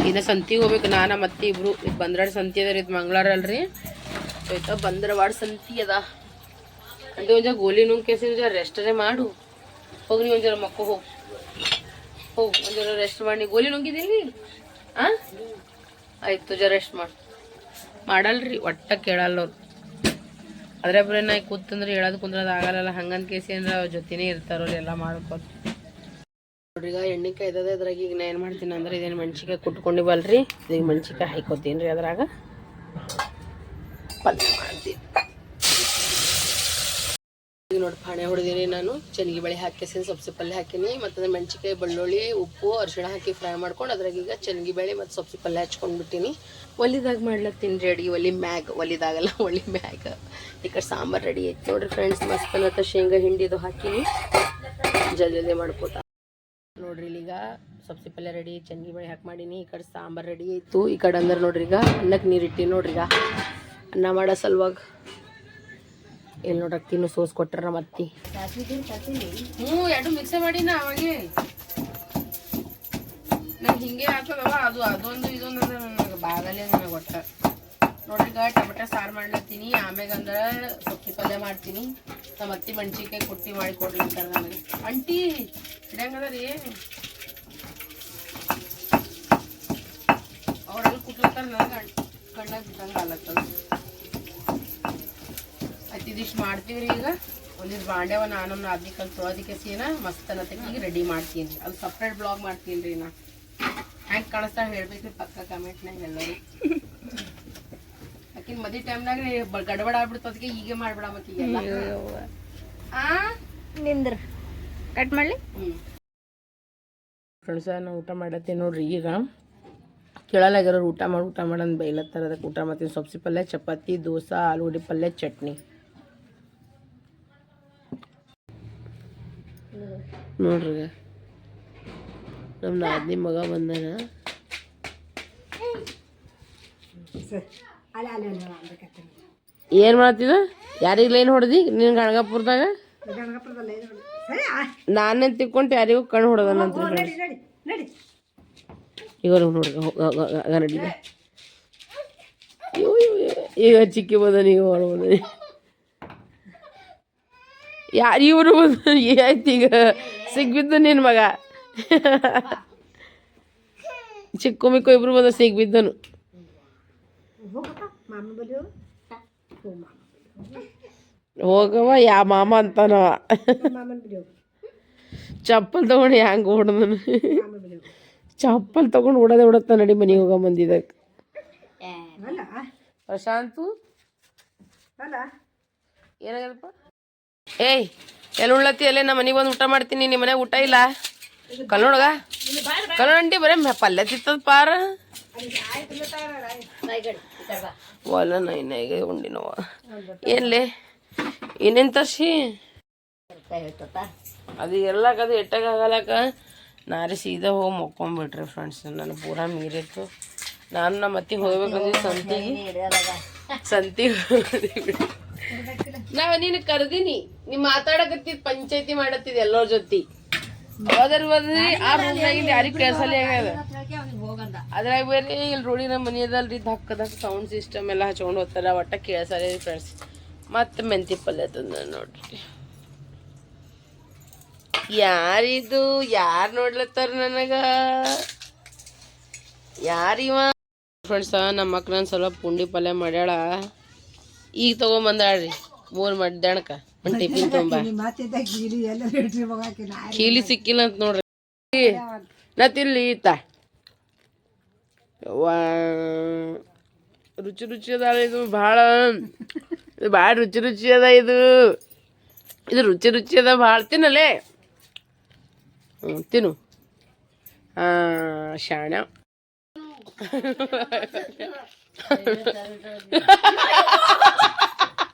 ಇನ್ನು ಸಂತಿಗೆ ಹೋಗ್ಬೇಕು ನಾನು ಮತ್ತೆ ಇಬ್ರು. ಇದು ಬಂದ್ರಾಡ್ ಸಂತಿ ಅದ ರೀ. ಇದು ಮಂಗ್ಳಾರ ಅಲ್ರಿ. ಆಯ್ತಾ ಬಂದ್ರವಾಡ್ ಸಂತಿ ಅದ అంటే ಒಂದ್ ಗೋಲಿ ನುಂಗ್ ಕೇಸಿ ರೆಸ್ಟರೇ ಮಾಡು. ಹೋಗಿ ನೀವು ಒಂದ್ ಜರ ಮಕ್ಕೋ ಹೋಗಿ ಒಂದ್ ಜರ ರೆಸ್ಟ್ ಮಾಡಿ. ಗೋಲಿ ನುಂಗಿದ್ದೀನಿ ಆಯ್ತು ಜರ ರೆಸ್ಟ್ ಮಾಡಲ್ರಿ. ಒಟ್ಟ ಕೇಳಲ್ಲ ಅವ್ರು. ಅದ್ರ ಬರೀ ನಾ ಕೂತಂದ್ರೆ ಹೇಳೋದು ಕುಂದ್ರದು ಆಗಲ್ಲ. ಹಂಗಂತ ಕೇಸಿ ಅಂದ್ರೆ ಅವ್ರ ಜೊತೆನೇ ಇರ್ತಾರವ್ರು ಎಲ್ಲ ಮಾಡ್ಕೊತ. ನೋಡ್ರಿ ಈಗ ಎಣ್ಣೆ ಕಾಯ್ದದ. ಅದ್ರಾಗ ಈಗ ನಾ ಏನು ಮಾಡ್ತೀನಿ ಅಂದ್ರೆ ಇದೇನು ಮೆಣ್ಸಿಕಾಯಿ ಕುಟ್ಕೊಂಡಿವಲ್ರಿ. ಈಗ ಮೆಣ್ಸಿಕಾಯಿ ಹಾಕೋತೀನಿ ರೀ. ಅದ್ರಾಗ ಪಲ್ಯ ಮಾಡ್ತೀನಿ. ಈಗ ನೋಡಿ ಪಾಣೆ ಹೊಡೆದೀನಿ ನಾನು. ಚೆನ್ನಿಗೆ ಬೇಳೆ ಹಾಕಿಸಿ ಸೊಪ್ಪು ಪಲ್ಯ ಹಾಕೀನಿ. ಮತ್ತು ಮೆಣ್ಸಿಕಾಯಿ ಬೆಳ್ಳುಳ್ಳಿ ಉಪ್ಪು ಅರಿಶಿಣ ಹಾಕಿ ಫ್ರೈ ಮಾಡ್ಕೊಂಡು ಅದ್ರಾಗ ಈಗ ಚೆನ್ನಿಗೆ ಬೇಳೆ ಮತ್ತು ಸೊಪ್ಪು ಪಲ್ಯ ಹಚ್ಕೊಂಡ್ಬಿಟ್ಟಿನಿ. ಒಲಿದಾಗ ಮಾಡ್ಲತ್ತೀನಿ ರೆಡಿ. ಒಲಿದಾಗಲ್ಲ ಒಲಿ ಮ್ಯಾಗ. ಈ ಕಡೆ ಸಾಂಬಾರು ರೆಡಿ ಐತಿ ನೋಡ್ರಿ ಫ್ರೆಂಡ್ಸ್. ಮಸ್ತ್ ಅನ್ನತ್ತ ಶೇಂಗಾ ಹಿಂಡಿದು ಹಾಕಿನಿ. ಜಲ್ದಿ ಮಾಡ್ಕೋತ ನೋಡ್ರಿ. ಈಗ ಸಬ್ಸಿ ಪಲ್ಯ ರೆಡಿ. ಚೆನ್ನಿಗೆ ಬೇಳೆ ಹಾಕಿ ಮಾಡೀನಿ. ಈ ಕಡೆ ಸಾಂಬಾರು ರೆಡಿ ಆಯಿತು. ಈ ಕಡೆ ಅಂದ್ರೆ ನೋಡ್ರಿ ಈಗ ಅನ್ನಕ್ಕೆ ನೀರು ಇಟ್ಟಿನಿ ನೋಡ್ರಿ. ಈಗ ಅನ್ನ ಮಾಡೋ ಸಲುವಾಗ ಎಲ್ಲಿ ನೋಡ್ರಿ ಅಕ್ಕಿನೂ ಸೋಸ್ ಕೊಟ್ರ ನಮ್ಮ ಅತ್ತಿ. ಎರಡು ಮಿಕ್ಸೆ ಮಾಡಿನ ಅವಾಗೆ. ನಂಗೆ ಹಿಂಗೆ ಆಗ್ತದವ. ಅದೊಂದು ಇದೊಂದು ಅಂದ್ರೆ ನನಗೆ ಬಾಗಲೇ ನನಗೆ ಒಟ್ಟ. ನೋಡ್ರಿ ಈಗ ಟೊಮೆಟೊ ಸಾರು ಮಾಡ್ಲತ್ತೀನಿ. ಆಮ್ಯಾಗ ಅಂದ್ರೆ ಸೊಪ್ಪು ಪಲ್ಯ ಮಾಡ್ತೀನಿ. ನಮ್ಮ ಅತ್ತಿ ಮೆಣ್ಸಿನ್ಕಾಯಿ ಕುಟ್ಟಿ ಮಾಡಿ ಕೊಡ್ಲಿಂತಾರೆ ನನಗೆ. ಅಂಟಿ ಹಿಡಂಗದ ರೀ ಅವ್ರಲ್ಲಿ ಕುಟ್ಲತ್ತಾರ. ನನಗೆ ಕಣ್ಣಾಗ ಬಿಟ್ಟಂಗೆ ಆಲತ್ತದ. ಇದಿಷ್ಟು ಮಾಡ್ತೀವ್ರಿ. ಈಗ ಒಂದಿಷ್ಟು ಬಾಂಡೆವ ನಾನು ಅದಕ್ಕೆ ಕಲ್ತು ತೊಳೋದಕ್ಕೆ ಸೀನ ಮಸ್ತ್ ಅನ್ನತಕ್ಕೆ ರೆಡಿ ಮಾಡ್ತೀನಿ ರೀ. ಅದು ಸಪ್ರೇಟ್ ಬ್ಲಾಗ್ ಮಾಡ್ತೀನಿ ರೀ. ನಾ ಹೆಂಗೆ ಕಾಣಿಸ್ತಾ ಹೇಳ್ಬೇಕ್ರಿ ಪಕ್ಕ ಕಮೆಂಟ್ನಾಗ ಎಲ್ಲರೂ. ಆಕಿನ ಮದಿ ಟೈಮ್ನಾಗ ಗಡಬಡ ಆಗ್ಬಿಡ್ತು. ಅದಕ್ಕೆ ಹೀಗೆ ಮಾಡ್ಬಿಡ ಮತ್ತೀಗೆಲ್ಲ ನಿಂದ್ರ ಕಟ್ ಮಾಡಲಿ. ಫ್ರೆಂಡ್ಸ ನಾವು ಊಟ ಮಾಡತ್ತೀನಿ ನೋಡ್ರಿ. ಈಗ ಕೇಳಲ್ಲಾಗ್ಯಾರ ಊಟ ಮಾಡಂದು ಬೈಲತ್ತಾರ. ಅದಕ್ಕೆ ಊಟ ಮಾಡ್ತೀನಿ. ಸೊಪ್ಪು ಪಲ್ಯ, ಚಪಾತಿ, ದೋಸೆ, ಆಲೂಗಡ್ಡೆ ಪಲ್ಯ, ಚಟ್ನಿ ನೋಡ್ರಿ. ನಮ್ಮ ನಾದಿನಿ ಮಗ ಬಂದಾನ. ಏನು ಮಾಡ್ತಿದ್ದ? ಯಾರಿಗೆ ಲೈನ್ ಹೊಡೆದಿ ನೀನು ಗಣಗಾಪುರದಾಗ? ನಾನೇ ತಿಕ್ಕೊಂಡು ಯಾರಿಗೂ ಕಣ್ಣು ಹೊಡೆದನಂತ ಈಗ ನೋಡ್ರಿ. ಈಗ ಚಿಕ್ಕಿ ಬಂದನಿ. ಈಗ ಹೊರಬಂದನಿ. ಯಾರು ಇವರು ಆಯ್ತು. ಈಗ ಸಿಗ್ಬಿದ್ದು ನಿನ್ನ ಮಗ. ಚಿಕ್ಕು ಮಿಕ್ಕು ಇಬ್ರು ಬಂದ ಸಿಗ್ಬಿದ್ದನು. ಹೋಗವ ಯಾ ಮಾಮ ಅಂತಾನವ. ಚಪ್ಪಲ್ ತಗೊಂಡು ಹೆಂಗೆ ಹೊಡೆದನು. ಚಪ್ಪಲ್ ತಗೊಂಡು ಓಡತ್ತ ನಡಿ ಮನೆಗೆ ಹೋಗ ಮಂದಿದಾಗ. ಪ್ರಶಾಂತು ಏನಾಗದಪ್ಪ? ಏಯ್ ಎಲ್ಲಿ ಉಳ್ಳತ್ತಿ? ಅಲ್ಲೇ ನಮ್ಮ ಮನೆಗೆ ಬಂದು ಊಟ ಮಾಡ್ತೀನಿ. ನಿಮ್ಮ ಮನೆಗೆ ಊಟ ಇಲ್ಲ? ಕಲ್ಲೋಳಗ ಕಲ್ಲೋಣಂಟಿ ಬರೀ ಪಲ್ಯ ತಿತ್ತದ ಪಾರ. ಒಲ್ಲ ನೈನಾಗ ಉಂಡಿನವ. ಏನ್ಲೇ ಏನೇನು ತರ್ಸಿ? ಅದು ಎಲ್ಲಕ್ಕದು ಎಟ್ಟಾಗ ಆಗಲಕ್ಕ ನಾರೇ ಸೀದಾ ಹೋಗಿ ಮಕ್ಕೊಂಬಿಟ್ರಿ ಫ್ರೆಂಡ್ಸ್. ನನಗೆ ಪೂರಾ ಮೀರಿತ್ತು. ನಾನು ನಮ್ಮ ಅತ್ತಿಗೆ ಹೋಗ್ಬೇಕಂದ್ರೆ ಸಂತಿಗೆ ನಾವ್ ನೀನು ಕರ್ದೀನಿ. ನೀ ಮಾತಾಡಕತ್ತಿದ್ ಪಂಚಾಯತಿ ಮಾಡತ್ತಿದ್ ಎಲ್ಲರ ಜೊತೆ. ಹೋದ್ರಿ ಆ ರೂಮ್ನಾಗಿಂದ ಯಾರಿಗೆ ಕೇಳ್ಸಲ್ಲ ಆಗ್ಯದ. ಅದ್ರಾಗ ಬೇರೆ ಇಲ್ಲಿ ರೋಡಿ ನಮ್ಮ ಮನೆ ಅದಲ್ರಿ. ಧಕ್ಕ ಸೌಂಡ್ ಸಿಸ್ಟಮ್ ಎಲ್ಲ ಹಚ್ಕೊಂಡು ಹೋಗ್ತಾರ. ಒಟ್ಟ ಕೇಳ್ಸಲ್ಲ ಫ್ರೆಂಡ್ಸ್. ಮತ್ತೆ ಮೆಂತಿ ಪಲ್ಯ ತಂದ ನೋಡ್ರಿ. ಯಾರಿದು? ಯಾರು ನೋಡ್ಲತ್ತಾರ ನನಗ? ಯಾರಿವ ಫ್ರೆಂಡ್ಸ? ನಮ್ಮ ಮಕ್ಳನ್ನ ಸ್ವಲ್ಪ ಪುಂಡಿ ಪಲ್ಯ ಮಾಡ್ಯಾಳ. ಈಗ ತೊಗೊಂಬಂದಾಳ್ರಿ 3 ಮಧ್ಯಾಹ್ನಕ್ಕ ಒಂದು ಟಿಫಿನ್ ತೊಗೊಂಬ. ಕೀಲಿ ಸಿಕ್ಕಿಲ್ಲ ಅಂತ ನೋಡ್ರಿ. ನಾ ತಿನ್ಲಿ ಈತ ರುಚಿ ರುಚಿ ಅದ ಇದು ಭಾಳ ರುಚಿ ರುಚಿ ಅದ ಇದು ರುಚಿ ರುಚಿ ಅದ ಭಾಳ ತಿನ್ನಲೇ ತಿನ್ನು ಶಾಣ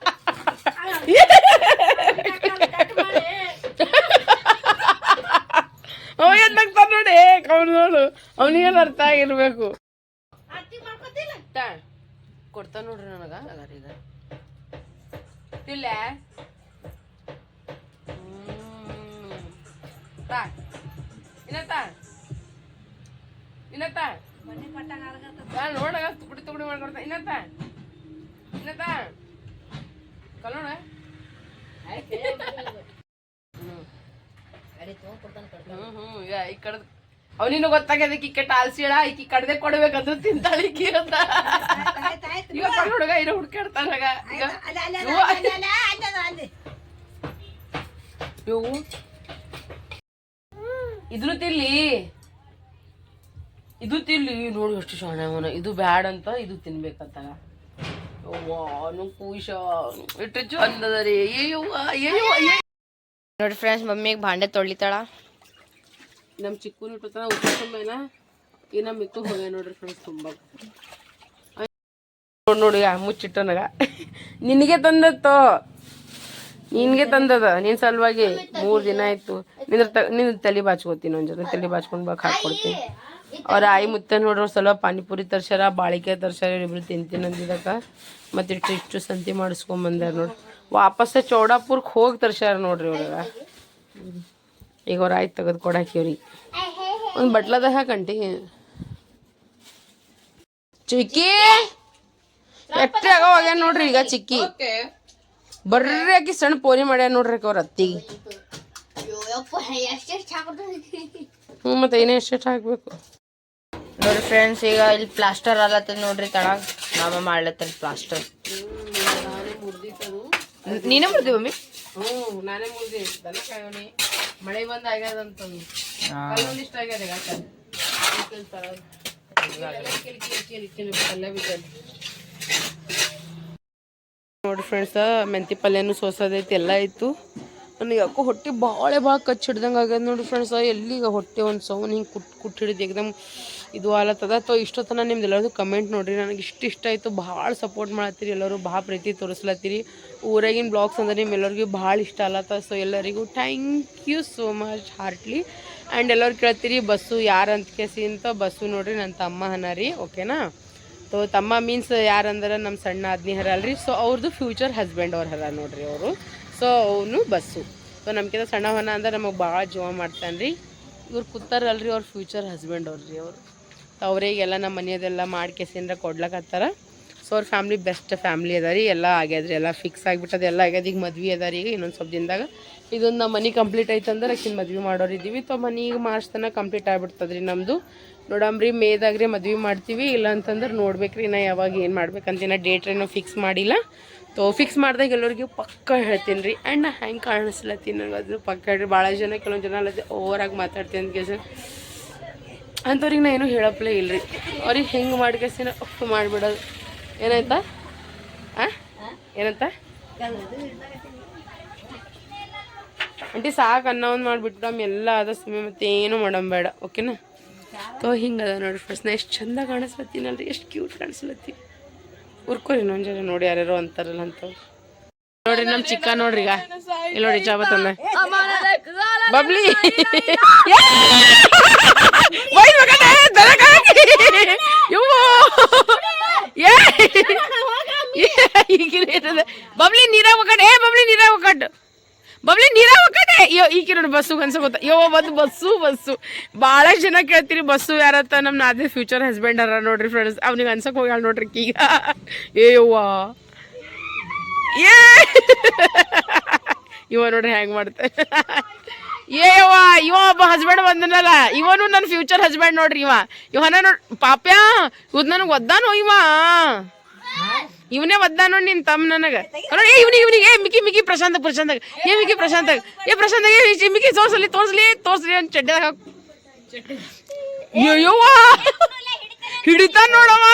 ಅವ ಎದ್ದಾಗ್ತಾನ ನೋಡಿ ಅವ್ನು ನೋಡು ಅವನಿಗೆಲ್ಲ ಅರ್ಥ ಆಗಿರ್ಬೇಕು ಕೊಡ್ತಾನ ನೋಡ್ರಿ ನನಗ ಈಗ ಇಲ್ಲ ನೋಡ ತುಕಡಿ ತುಕಡಿ ಮಾಡ್ಕೊಡ್ತಾ ಇನ್ನತ್ತ ಕಲ್ಲೋಣ ಈ ಕಡ್ದ ಅವನಿನ್ನು ಗೊತ್ತಾಗ್ಯದ ಈಕೆ ಟಾಲ್ಸಿಳ ಈಕಿ ಕಡ್ದೆ ಕೊಡ್ಬೇಕಂತ ತಿಂತಾಳ ಈಕಿ ಅಂತ ಹುಡುಗ ಇರೋ ಹುಡ್ಕಾಡ್ತಾನಾಗ ಇವು ಇದನ್ನು ತಿನ್ಲಿ ಇದು ತಿನ್ಲಿ ನೋಡಿ ಎಷ್ಟು ಶಾಣ ಅವನ ಇದು ಬ್ಯಾಡ್ ಅಂತ ಇದು ತಿನ್ಬೇಕಂತ ಕೂಶ ಎಷ್ಟು ಚಂದದ ರೀ ನೋಡಿ ಫ್ರೆಂಡ್ಸ್ ಮಮ್ಮಿಗೆ ಭಾಂಡೆ ತೊಳಿತಾಳ ನಮ್ಮ ಚಿಕ್ಕೂನು ಇಟ್ಟತಾನ ಉಪ್ಪೇನ ಈ ನಮ್ಮ ಮಿಕ್ಕು ಹೋಗ್ಯ ನೋಡ್ರಿ ಫ್ರೆಂಡ್ಸ್ ತುಂಬ ನೋಡಿ ಮುಚ್ಚಿಟ್ಟನಗ ನಿನಗೆ ತಂದತ್ತೋ ನಿನಗೆ ತಂದದ ನಿನ್ನ ಸಲುವಾಗಿ 3 ದಿನ ಆಯ್ತು ನಿನ್ನ ತಲೆ ಬಾಚ್ಕೋತೀನಿ ಒಂದು ಜೊತೆ ತಲೆ ಬಾಚ್ಕೊಂಡು ಬಾಕ್ ಹಾಕ್ಕೊಡ್ತೀನಿ ಅವ್ರ ಆಯಿ ಮುತ್ತೆ ನೋಡ್ರಿ ಅವ್ರ ಸಲ ಪಾನಿಪುರಿ ತರ್ಸ್ಯಾರ ಬಾಳಿಕೆ ತರ್ಸ್ಯಾರ ಇಬ್ರು ತಿಂತೀನಿ ಅಂದಿದ್ದಕ್ಕ ಮತ್ತೆ ಇಷ್ಟು ಸಂತಿ ಮಾಡಿಸ್ಕೊಂಬಂದಾರ ನೋಡ್ರಿ ವಾಪಸ್ ಚೌಡಾಪುರ್ಗೆ ಹೋಗಿ ತರ್ಸ್ಯಾರ ನೋಡ್ರಿ ಇವ್ರಾಗ ಈಗ ಅವ್ರ ಆಯ್ತು ತೆಗೆದು ಕೊಡಾಕಿ ಅವ್ರಿಗೆ ಒಂದು ಬಟ್ಲದ ಹಾಕಂಟಿ ಚಿಕ್ಕಿ ಎಟ್ಟೆ ಆಗೋಗ್ಯಾನ ನೋಡ್ರಿ ಈಗ ಚಿಕ್ಕಿ ಬರ್ರಿ ಆಕಿ ಸಣ್ಣ ಪೋರಿ ಮಾಡ್ಯಾರ ನೋಡ್ರಿ ಅವ್ರ ಅತ್ತಿಗೆ ಮತ್ತೆ ಏನೇ ಎಷ್ಟೆಷ್ಟು ಹಾಕ್ಬೇಕು ನೋಡ್ರಿ ಫ್ರೆಂಡ್ಸ್ ಈಗ ಇಲ್ಲಿ ಪ್ಲಾಸ್ಟರ್ ಅಲ್ಲತ್ತದ ನೋಡ್ರಿ ತಳಗ ಮಾಮ ಮಾಡ್ಲತ್ತದ ಪ್ಲಾಸ್ಟರ್ ನೀನೇ ಮುರ್ದಿ ಮಮ್ಮಿ ನಾನೇ ಮುರ್ದಿ ದನ ಕಾಯೋನಿ ಮಳೆ ಬಂದ ಆಗ್ಯದಂತ ಇಷ್ಟ ಆಗ್ಯದ ನೋಡ್ರಿ ಫ್ರೆಂಡ್ಸ್ ಮೆಂತಿ ಪಲ್ಯನೂ ಸೋಸೋದೈತಿ ಎಲ್ಲ ಆಯ್ತು ನನಗೆ ಯಾಕೋ ಹೊಟ್ಟೆ ಭಾಳ ಕಚ್ಚಿ ಹಿಡ್ದಂಗೆ ಆಗ್ಯದ ನೋಡ್ರಿ ಫ್ರೆಂಡ್ಸ್ ಎಲ್ಲಿಗ ಹೊಟ್ಟೆ ಒಂದು ಸೌನ್ ಹಿಂಗೆ ಕುಟ್ಟು ಹಿಡಿದು ಏಕದಮ್ ಇದು ಆಲತ್ತದ ತೋ ಇಷ್ಟೊತ್ತನ ನಿಮ್ದು ಎಲ್ಲರೂ ಕಮೆಂಟ್ ನೋಡ್ರಿ ನನಗೆ ಇಷ್ಟ ಆಯಿತು ಭಾಳ ಸಪೋರ್ಟ್ ಮಾಡತ್ತೀರಿ ಎಲ್ಲರೂ ಭಾಳ ಪ್ರೀತಿ ತೋರಿಸ್ಲತ್ತೀರಿ ಊರಾಗಿನ ಬ್ಲಾಗ್ಸ್ ಅಂದ್ರೆ ನಿಮ್ಮೆಲ್ಲರಿಗೂ ಭಾಳ ಇಷ್ಟ ಆಲತ್ತ ಸೊ ಎಲ್ಲರಿಗೂ thank you so much heartly and ಎಲ್ಲರೂ ಕೇಳ್ತೀರಿ ಬಸ್ಸು ಯಾರು ಅಂತ ಕೇಸಿ ಅಂತ ಬಸ್ಸು ನೋಡ್ರಿ ನನ್ನ ತಮ್ಮ ಹನ ರೀ ಓಕೆನಾ ಸೊ ತಮ್ಮ ಮೀನ್ಸ್ ಯಾರಂದ್ರೆ ನಮ್ಮ ಸಣ್ಣ ಆದ್ನಿ ಹರ ಅಲ್ರಿ ಸೊ ಅವ್ರದ್ದು ಫ್ಯೂಚರ್ ಹಸ್ಬೆಂಡ್ ಅವ್ರು ಹರ ನೋಡ್ರಿ ಅವರು ಸೊ ಅವನು ಬಸ್ಸು ಸೊ ನಮ್ಗಿಂತ ಸಣ್ಣವನ ಅಂದ್ರೆ ನಮಗೆ ಭಾಳ ಜೀವ ಮಾಡ್ತಾನೆ ರೀ ಇವ್ರು ಕೂತಾರಲ್ರಿ ಅವ್ರ ಫ್ಯೂಚರ್ ಹಸ್ಬೆಂಡ್ ಅವ್ರಿ ಅವರು ಅವರಿಗೆಲ್ಲ ನಮ್ಮ ಮನೆಯದೆಲ್ಲ ಮಾಡಿ ಕೇಸಿಂದ ಕೊಡ್ಲಕತ್ತಾರ ಸೊ ಅವ್ರ ಫ್ಯಾಮ್ಲಿ ಬೆಸ್ಟ್ ಫ್ಯಾಮ್ಲಿ ಅದ ರೀ ಎಲ್ಲ ಆಗ್ಯದ್ರಿ ಎಲ್ಲ ಫಿಕ್ಸ್ ಆಗಿಬಿಟ್ಟದ ಎಲ್ಲ ಆಗ್ಯದ ಈಗ ಮದ್ವೆ ಅದ ರೀ ಈಗ ಇನ್ನೊಂದು ಸ್ವಲ್ಪ ದಿನದಾಗ ಇದೊಂದು ನಮ್ಮ ಮನೆ ಕಂಪ್ಲೀಟ್ ಐತಂದ್ರೆ ಆಕಿನ ಮದ್ವೆ ಮಾಡೋರಿದ್ದೀವಿ ಸೊ ಮನೆ ಈಗ ಮಾರ್ಚ್ ತನಕ ಕಂಪ್ಲೀಟ್ ಆಗ್ಬಿಡ್ತದೆ ರೀ ನಮ್ಮದು ನೋಡಂಬ್ರಿ ಮೇದಾಗ್ರಿ ಮದ್ವೆ ಮಾಡ್ತೀವಿ ಇಲ್ಲ ಅಂತಂದ್ರೆ ನೋಡ್ಬೇಕ್ರಿ ನಾ ಯಾವಾಗ ಏನು ಮಾಡ್ಬೇಕಂತ ಡೇಟ್ ಏನೋ ಫಿಕ್ಸ್ ಮಾಡಿಲ್ಲ ತೋ ಫಿಕ್ಸ್ ಮಾಡಿದಾಗ ಎಲ್ಲರಿಗೂ ಪಕ್ಕ ಹೇಳ್ತೀನಿ ರೀ ಆ್ಯಂಡ್ ನಾ ಹೆಂಗೆ ಕಾಣಿಸ್ಲತ್ತೀನಿ ನನಗೆ ಅದು ಪಕ್ಕ ಹೇಳ್ರಿ ಭಾಳ ಜನ ಕೆಲವೊಂದು ಜನ ಅಲ್ಲದೆ ಓವರಾಗಿ ಮಾತಾಡ್ತೀನಿ ಅಂತ ಕೇಸ ಅಂಥವ್ರಿಗೆ ನಾ ಏನೂ ಹೇಳಪ್ಲೇ ಇಲ್ಲ ರೀ ಅವ್ರಿಗೆ ಹೆಂಗೆ ಮಾಡ್ಕೇಸಿನ ಮಾಡಿಬಿಡೋದು ಏನಾಯ್ತಾ ಏನಂತ ಅಂಟಿ ಸಾಕು ಅನ್ನ ಒಂದು ಮಾಡಿಬಿಟ್ಟು ಎಲ್ಲ ಅದ ಸುಮ್ಮನೆ ಮತ್ತೆ ಏನು ಮಾಡಂಬೇಡ ಓಕೆನಾ ತೋ ಹಿಂಗದ ನೋಡ್ರಿ ಫ್ರೆಂಡ್ಸ್ ನಾ ಎಷ್ಟು ಚಂದ ಕಾಣಿಸ್ಲತ್ತೀನಲ್ರಿ ಎಷ್ಟು ಕ್ಯೂಟ್ ಕಾಣಿಸ್ಲತ್ತೀನಿ ಉರ್ಕೋರಿ ಇನ್ನೊಂದು ಜನ ನೋಡಿ ಯಾರ್ಯಾರೋ ಅಂತಾರಲ್ಲ ಅಂತ ನೋಡ್ರಿ ನಮ್ಮ ಚಿಕ್ಕ ನೋಡ್ರಿ ಈಗ ಇಲ್ಲಿ ನೋಡಿ ಚಾಬ ತಂದೆ ಬಬ್ಲಿ ಬಬ್ಲಿ ನೀರಾಗ ಒಕ್ಕಡೆ ಬಬ್ಲಿ ನೀರಾಗ ಒಕ್ಕಟ್ಟು ಬಬ್ಲಿ ನೀರಾಗ ಒಕ್ಕಡೆ ಈಕಿ ನೋಡಿ ಬಸ್ಸು ಅನ್ಸೋತ ಬಂದು ಬಸ್ಸು ಭಾಳ ಜನ ಕೇಳ್ತೀರಿ ಬಸ್ಸು ಯಾರತ್ತ ನಮ್ಮ ನಾದೇ ಫ್ಯೂಚರ್ ಹಸ್ಬೆಂಡ್ ಅರ ನೋಡ್ರಿ ಫ್ರೆಂಡ್ಸ್ ಅವ್ನಿಗೆ ಅನ್ಸಕ್ ಹೋಗ್ಯಾಳ ನೋಡ್ರಿ ಈಗ ಯವ್ವ ಇವ ನೋಡ್ರಿ ಹೆಂಗೆ ಮಾಡ್ತಾರೆ ಇವ ಒಬ್ಬ ಹಸ್ಬೆಂಡ್ ಬಂದನಲ್ಲ ಇವನು ನನ್ನ ಫ್ಯೂಚರ್ ಹಸ್ಬೆಂಡ್ ನೋಡ್ರಿ ಇವನ ನೋಡ್ ಪಾಪ್ಯಾ ಇವ್ ನನಗೆ ಒದ್ದಾನೋ ಇವನೇ ಒದ್ದಾನೋ ನಿನ್ ತಮ್ಮ ನನಗೆ ನೋಡಿ ಇವನಿಗೆ ಮಿಕ್ಕಿ ಪ್ರಶಾಂತ ಮಿಕ್ಕಿ ಅಂತ ಚಡ್ಡಿದಾಗ ಅಯ್ಯವ್ವ ಹಿಡಿತಾನ ನೋಡವ